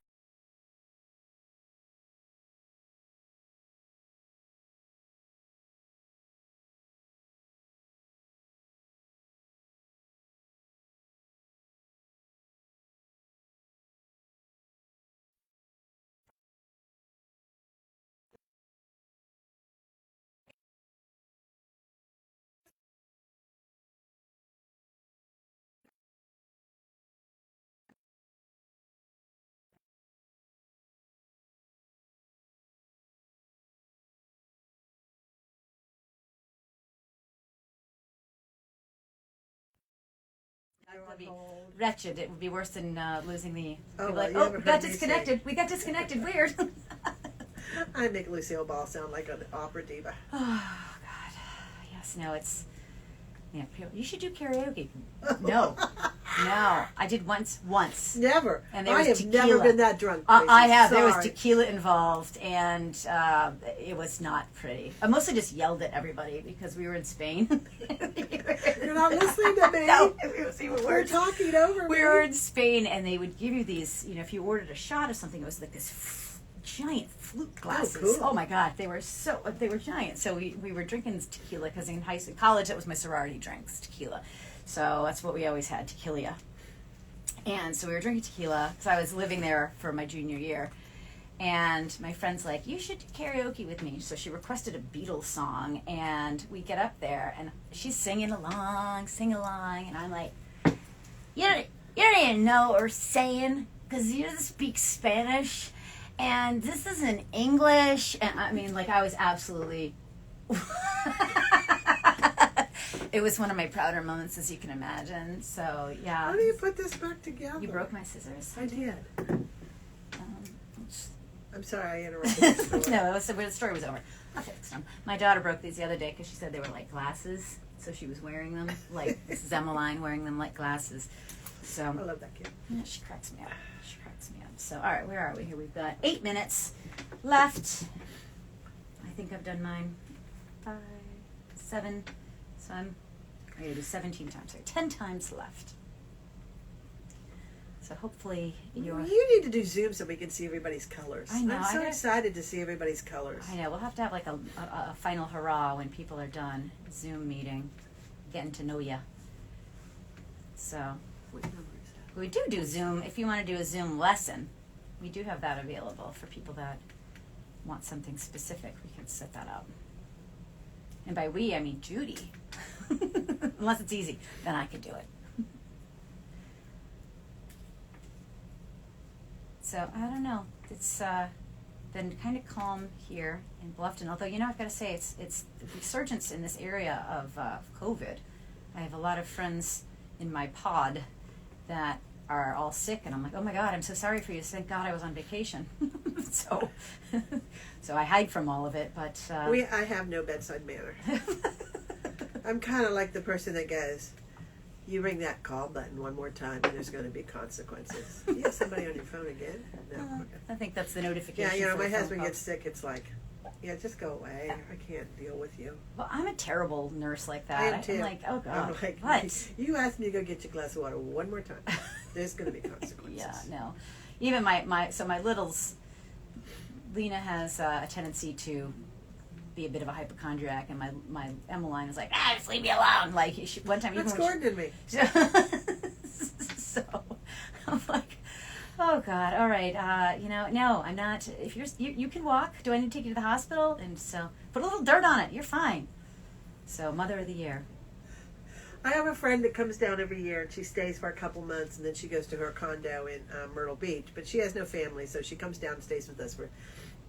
Speaker 2: That'd be
Speaker 1: hold.
Speaker 2: wretched. It would be worse than losing the.
Speaker 1: Oh,
Speaker 2: Like,
Speaker 1: you
Speaker 2: oh,
Speaker 1: haven't
Speaker 2: we got
Speaker 1: heard me
Speaker 2: disconnected. We got disconnected. Weird.
Speaker 1: I make Lucille Ball sound like an opera diva.
Speaker 2: Oh God. Yes. No. It's. Yeah. You should do karaoke. No. No. I did once.
Speaker 1: Never.
Speaker 2: And there
Speaker 1: I
Speaker 2: was
Speaker 1: have
Speaker 2: tequila.
Speaker 1: never been that drunk. Tracy.
Speaker 2: I have. There was
Speaker 1: Sorry.
Speaker 2: tequila involved, and it was not pretty. I mostly just yelled at everybody because we were in Spain.
Speaker 1: You're not listening to me.
Speaker 2: No, it was even
Speaker 1: We're
Speaker 2: worse.
Speaker 1: talking over me.
Speaker 2: We were in Spain, and they would give you these. If you ordered a shot of something, it was like this giant flute glasses.
Speaker 1: cool.
Speaker 2: Oh my God, they were giant. So we were drinking tequila because in college that was my sorority drinks, tequila. So that's what we always had, tequila. And so we were drinking tequila because I was living there for my junior year. And my friend's like, you should do karaoke with me. So she requested a Beatles song. And we get up there and she's sing along. And I'm like, you don't even know what we're saying because you don't speak Spanish. And this isn't English. And I mean, like, I was absolutely... It was one of my prouder moments, as you can imagine. So, yeah.
Speaker 1: How do you put this back together?
Speaker 2: You broke my scissors.
Speaker 1: I did.
Speaker 2: Oops.
Speaker 1: I'm sorry I interrupted. the story.
Speaker 2: No, the story was over. I fixed them. My daughter broke these the other day because she said they were like glasses. So she was wearing them like Emmeline wearing them like glasses. So
Speaker 1: I love that kid.
Speaker 2: yeah, she cracks me up. So all right, where are we here? We've got 8 minutes left. I think I've done mine. 5, 7. So I'm going to do 17 times here. 10 times left. So hopefully you're...
Speaker 1: You need to do Zoom so we can see everybody's colors.
Speaker 2: I know,
Speaker 1: I'm so excited to see everybody's colors.
Speaker 2: I know. We'll have to have like a final hurrah when people are done. Zoom meeting. Getting to know ya. So
Speaker 1: What number is that?
Speaker 2: we do Zoom. If you want to do a Zoom lesson, we do have that available for people that want something specific. We can set that up. And by we, I mean Judi. Unless it's easy, then I could do it. So, I don't know. It's been kind of calm here in Bluffton. Although, I've got to say, it's the resurgence in this area of COVID. I have a lot of friends in my pod that are all sick, and I'm like, oh my God, I'm so sorry for you. Thank God I was on vacation. so I hide from all of it, but...
Speaker 1: I have no bedside manner. I'm kind of like the person that goes, you ring that call button one more time and there's going to be consequences. You have somebody on your phone again? No. Okay.
Speaker 2: I think that's the notification.
Speaker 1: Yeah,
Speaker 2: for
Speaker 1: my
Speaker 2: the phone
Speaker 1: husband
Speaker 2: call.
Speaker 1: gets sick. It's like, yeah, just go away. I can't deal with you.
Speaker 2: Well, I'm a terrible nurse like that.
Speaker 1: I am too.
Speaker 2: I'm like, oh God,
Speaker 1: I'm like,
Speaker 2: what?
Speaker 1: You ask me to go get you a glass of water one more time. There's going to be consequences.
Speaker 2: Yeah, no. Even my littles, Lena has a tendency to be a bit of a hypochondriac, and my Emmeline is like, just leave me alone. Like one time,
Speaker 1: That's
Speaker 2: even when
Speaker 1: Gordon and me.
Speaker 2: so I'm like, oh God, all right, no, I'm not. If you can walk, do I need to take you to the hospital? And so put a little dirt on it. You're fine. So Mother of the Year.
Speaker 1: I have a friend that comes down every year, and she stays for a couple months, and then she goes to her condo in Myrtle Beach. But she has no family, so she comes down and stays with us for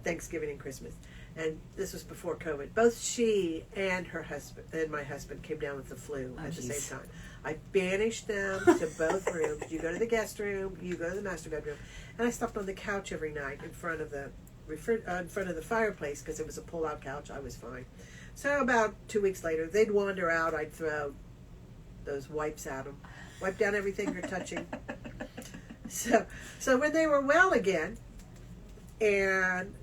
Speaker 1: Thanksgiving and Christmas. And this was before COVID. Both she and her husband and my husband came down with the flu at the same time. I banished them to both rooms. You go to the guest room, you go to the master bedroom, and I slept on the couch every night in front of the fireplace because it was a pull-out couch. I was fine. So about 2 weeks later, they'd wander out. I'd throw those wipes at them, wipe down everything you're touching. So when they were well again, and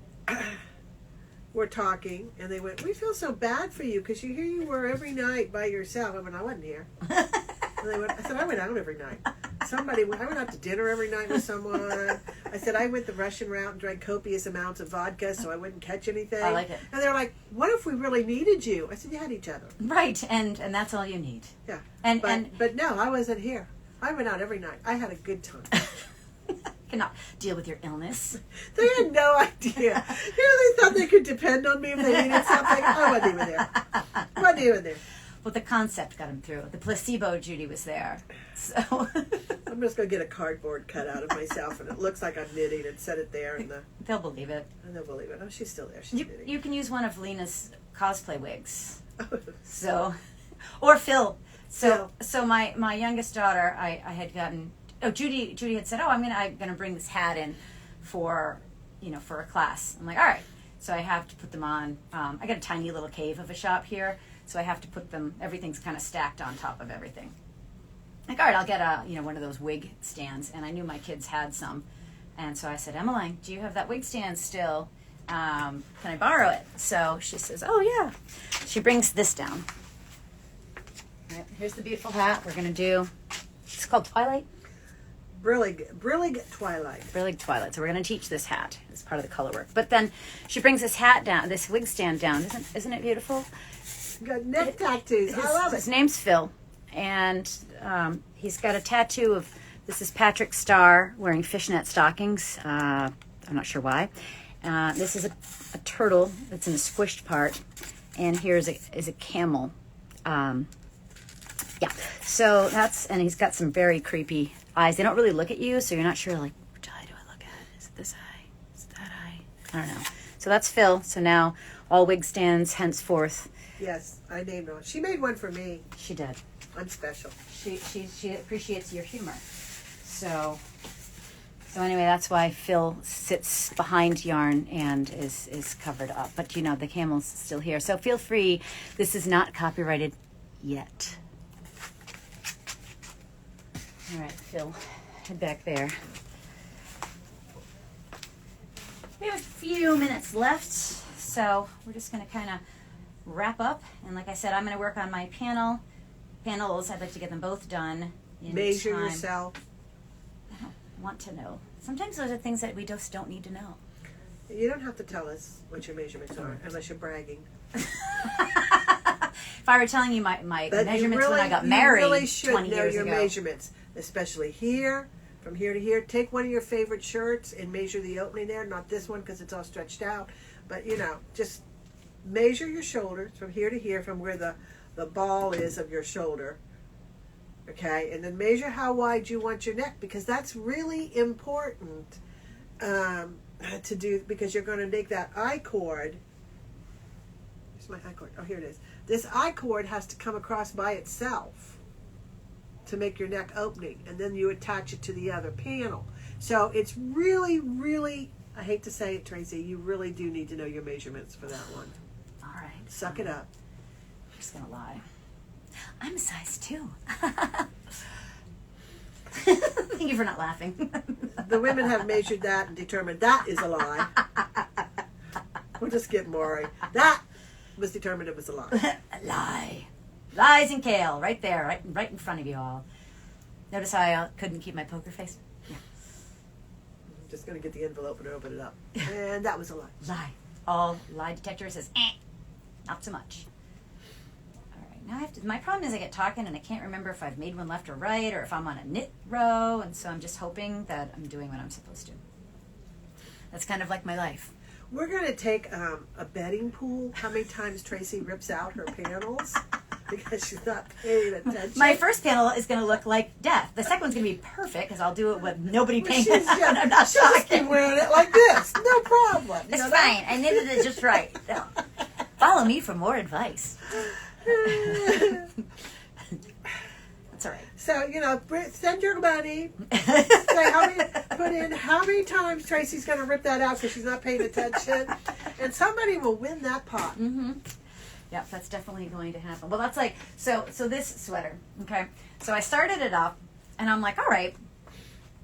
Speaker 1: we're talking, and they went, we feel so bad for you because here you were every night by yourself. I went, I wasn't here. And they went, I said, I went out every night. I went out to dinner every night with someone. I said, I went the Russian route and drank copious amounts of vodka so I wouldn't catch anything.
Speaker 2: I like it.
Speaker 1: And they're like, what if we really needed you? I said, you had each other.
Speaker 2: Right, and that's all you need.
Speaker 1: Yeah.
Speaker 2: And
Speaker 1: But no, I wasn't here. I went out every night. I had a good time.
Speaker 2: cannot deal with your illness.
Speaker 1: They had no idea. They thought they could depend on me if they needed something. I wasn't even there. Wasn't even there.
Speaker 2: Well, the concept got him through. The placebo Judi was there. So
Speaker 1: I'm just going to get a cardboard cut out of myself, and it looks like I'm knitting, and set it there, and
Speaker 2: they'll believe it.
Speaker 1: they'll believe it. Oh, she's still there. She's knitting.
Speaker 2: You can use one of Lena's cosplay wigs. So, or Phil So my youngest daughter, I had gotten. Oh, Judi had said, "Oh, I'm gonna bring this hat in for a class." I'm like, "All right." So I have to put them on. I got a tiny little cave of a shop here, so I have to put them. Everything's kind of stacked on top of everything. Like, all right, I'll get one of those wig stands, and I knew my kids had some, and so I said, "Emmeline, do you have that wig stand still? Can I borrow it?" So she says, "Oh yeah." She brings this down. All right, here's the beautiful hat we're gonna do. It's called Twilight.
Speaker 1: Brillig Twilight.
Speaker 2: Brillig Twilight. So we're gonna teach this hat as part of the color work. But then she brings this hat down, this wig stand down. Isn't it beautiful?
Speaker 1: Got neck tattoos. I love it.
Speaker 2: His name's Phil, and he's got a tattoo of. This is Patrick Starr wearing fishnet stockings. I'm not sure why. This is a turtle that's in the squished part, and here is a camel. Yeah, so and he's got some very creepy eyes. They don't really look at you, so you're not sure, like, which eye do I look at? Is it this eye? Is it that eye? I don't know. So that's Phil. So now all wig stands henceforth.
Speaker 1: Yes, I named one. She made one for me.
Speaker 2: She did.
Speaker 1: I'm special.
Speaker 2: She appreciates your humor. So anyway, that's why Phil sits behind yarn and is covered up. But the camel's still here. So feel free. This is not copyrighted yet. All right, Phil, head back there. We have a few minutes left, so we're just going to kind of wrap up. And like I said, I'm going to work on my panels. I'd like to get them both done in
Speaker 1: Measure
Speaker 2: time.
Speaker 1: yourself.
Speaker 2: I don't want to know. Sometimes those are things that we just don't need to know.
Speaker 1: You don't have to tell us what your measurements are unless you're bragging.
Speaker 2: If I were telling you my measurements when I got married 20 years ago. You really should know your
Speaker 1: measurements, especially here, from here to here. Take one of your favorite shirts and measure the opening there. Not this one because it's all stretched out. But, just measure your shoulders from here to here, from where the ball is of your shoulder. Okay? And then measure how wide you want your neck, because that's really important to do, because you're going to make that I-cord. Here's my I-cord. Oh, here it is. This I-cord has to come across by itself to make your neck opening, and then you attach it to the other panel. So it's really, really, I hate to say it, Tracy, you really do need to know your measurements for that one.
Speaker 2: All right.
Speaker 1: Suck it up.
Speaker 2: I'm just going to lie. I'm a size 2. Thank you for not laughing.
Speaker 1: The women have measured that and determined that is a lie. We'll just get Maury. That was determined it was a lie.
Speaker 2: A lie. Lies and kale, right there, right in front of you all. Notice how I couldn't keep my poker face? Yeah.
Speaker 1: I'm just going to get the envelope and open it up. And that was a lie.
Speaker 2: Lie. All lie detector says, not so much. All right, now my problem is I get talking and I can't remember if I've made one left or right, or if I'm on a knit row, and so I'm just hoping that I'm doing what I'm supposed to. That's kind of like my life.
Speaker 1: We're going to take a betting pool, how many times Tracy rips out her panels, because she's not paying attention.
Speaker 2: My first panel is going to look like death. The second one's going to be perfect, because I'll do it with nobody paying
Speaker 1: She's
Speaker 2: attention. I'm not
Speaker 1: she'll just
Speaker 2: talking.
Speaker 1: keep wearing it like this. No problem.
Speaker 2: It's fine. I knitted it just right. No. Follow me for more advice. That's all right.
Speaker 1: So, send your money. Say put in how many times Tracy's going to rip that out because she's not paying attention. And somebody will win that pot.
Speaker 2: Mm-hmm. Yeah, that's definitely going to happen. Well, that's like, so this sweater, okay? So I started it up, and I'm like, all right.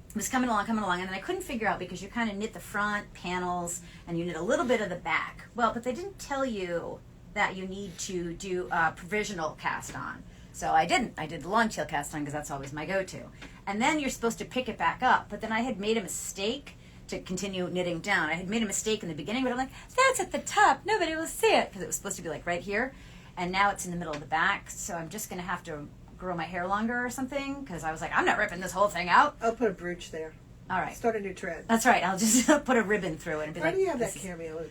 Speaker 2: It was coming along, and then I couldn't figure out, because you kind of knit the front panels, and you knit a little bit of the back. Well, but they didn't tell you that you need to do a provisional cast on. So I didn't. I did the long tail cast on because that's always my go-to. And then you're supposed to pick it back up. But then I had made a mistake to continue knitting down. I had made a mistake in the beginning, but I'm like, that's at the top. Nobody will see it, because it was supposed to be like right here. And now it's in the middle of the back. So I'm just going to have to grow my hair longer or something, because I was like, I'm not ripping this whole thing out.
Speaker 1: I'll put a brooch there.
Speaker 2: All right.
Speaker 1: Start a new trend.
Speaker 2: That's right. I'll just put a ribbon through it and be
Speaker 1: Why
Speaker 2: like,
Speaker 1: do you have that
Speaker 2: this is-
Speaker 1: cameo?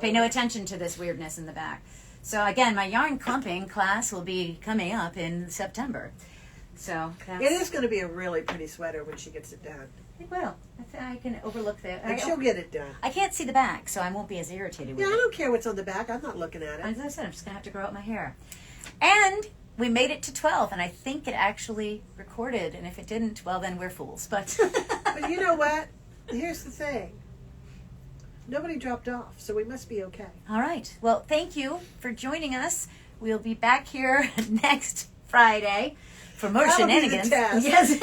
Speaker 2: Pay no attention to this weirdness in the back. So again, my yarn clumping class will be coming up in September. So that's,
Speaker 1: It is going to be a really pretty sweater when she gets it done.
Speaker 2: It will. I can overlook the.
Speaker 1: And she'll get it done.
Speaker 2: I can't see the back, so I won't be as irritated with
Speaker 1: Yeah, I
Speaker 2: it.
Speaker 1: don't care what's on the back. I'm not looking at it.
Speaker 2: As I said, I'm just gonna have to grow out my hair. And we made it to 12, and I think it actually recorded. And if it didn't, well, then we're fools. But
Speaker 1: But you know what? Here's the thing. Nobody dropped off, so we must be okay.
Speaker 2: all right. Well, thank you for joining us. We'll be back here next Friday for more
Speaker 1: That'll be the
Speaker 2: shenanigans.
Speaker 1: test.
Speaker 2: Yes.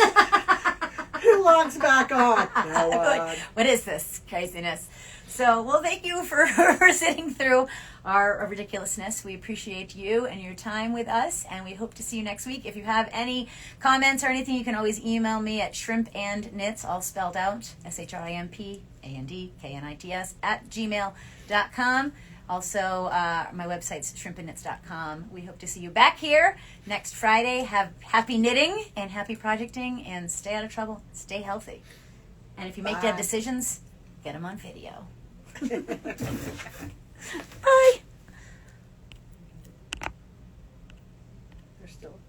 Speaker 1: Who logs back on? No one.
Speaker 2: What is this craziness? So, well, thank you for sitting through our ridiculousness. We appreciate you and your time with us, and we hope to see you next week. If you have any comments or anything, you can always email me at shrimpandknits, all spelled out, shrimpandknits @gmail.com. Also, my website's shrimpandknits.com. We hope to see you back here next Friday. Have happy knitting and happy projecting, and stay out of trouble. Stay healthy. And if you make bad decisions, get them on video. Bye.
Speaker 1: They're still.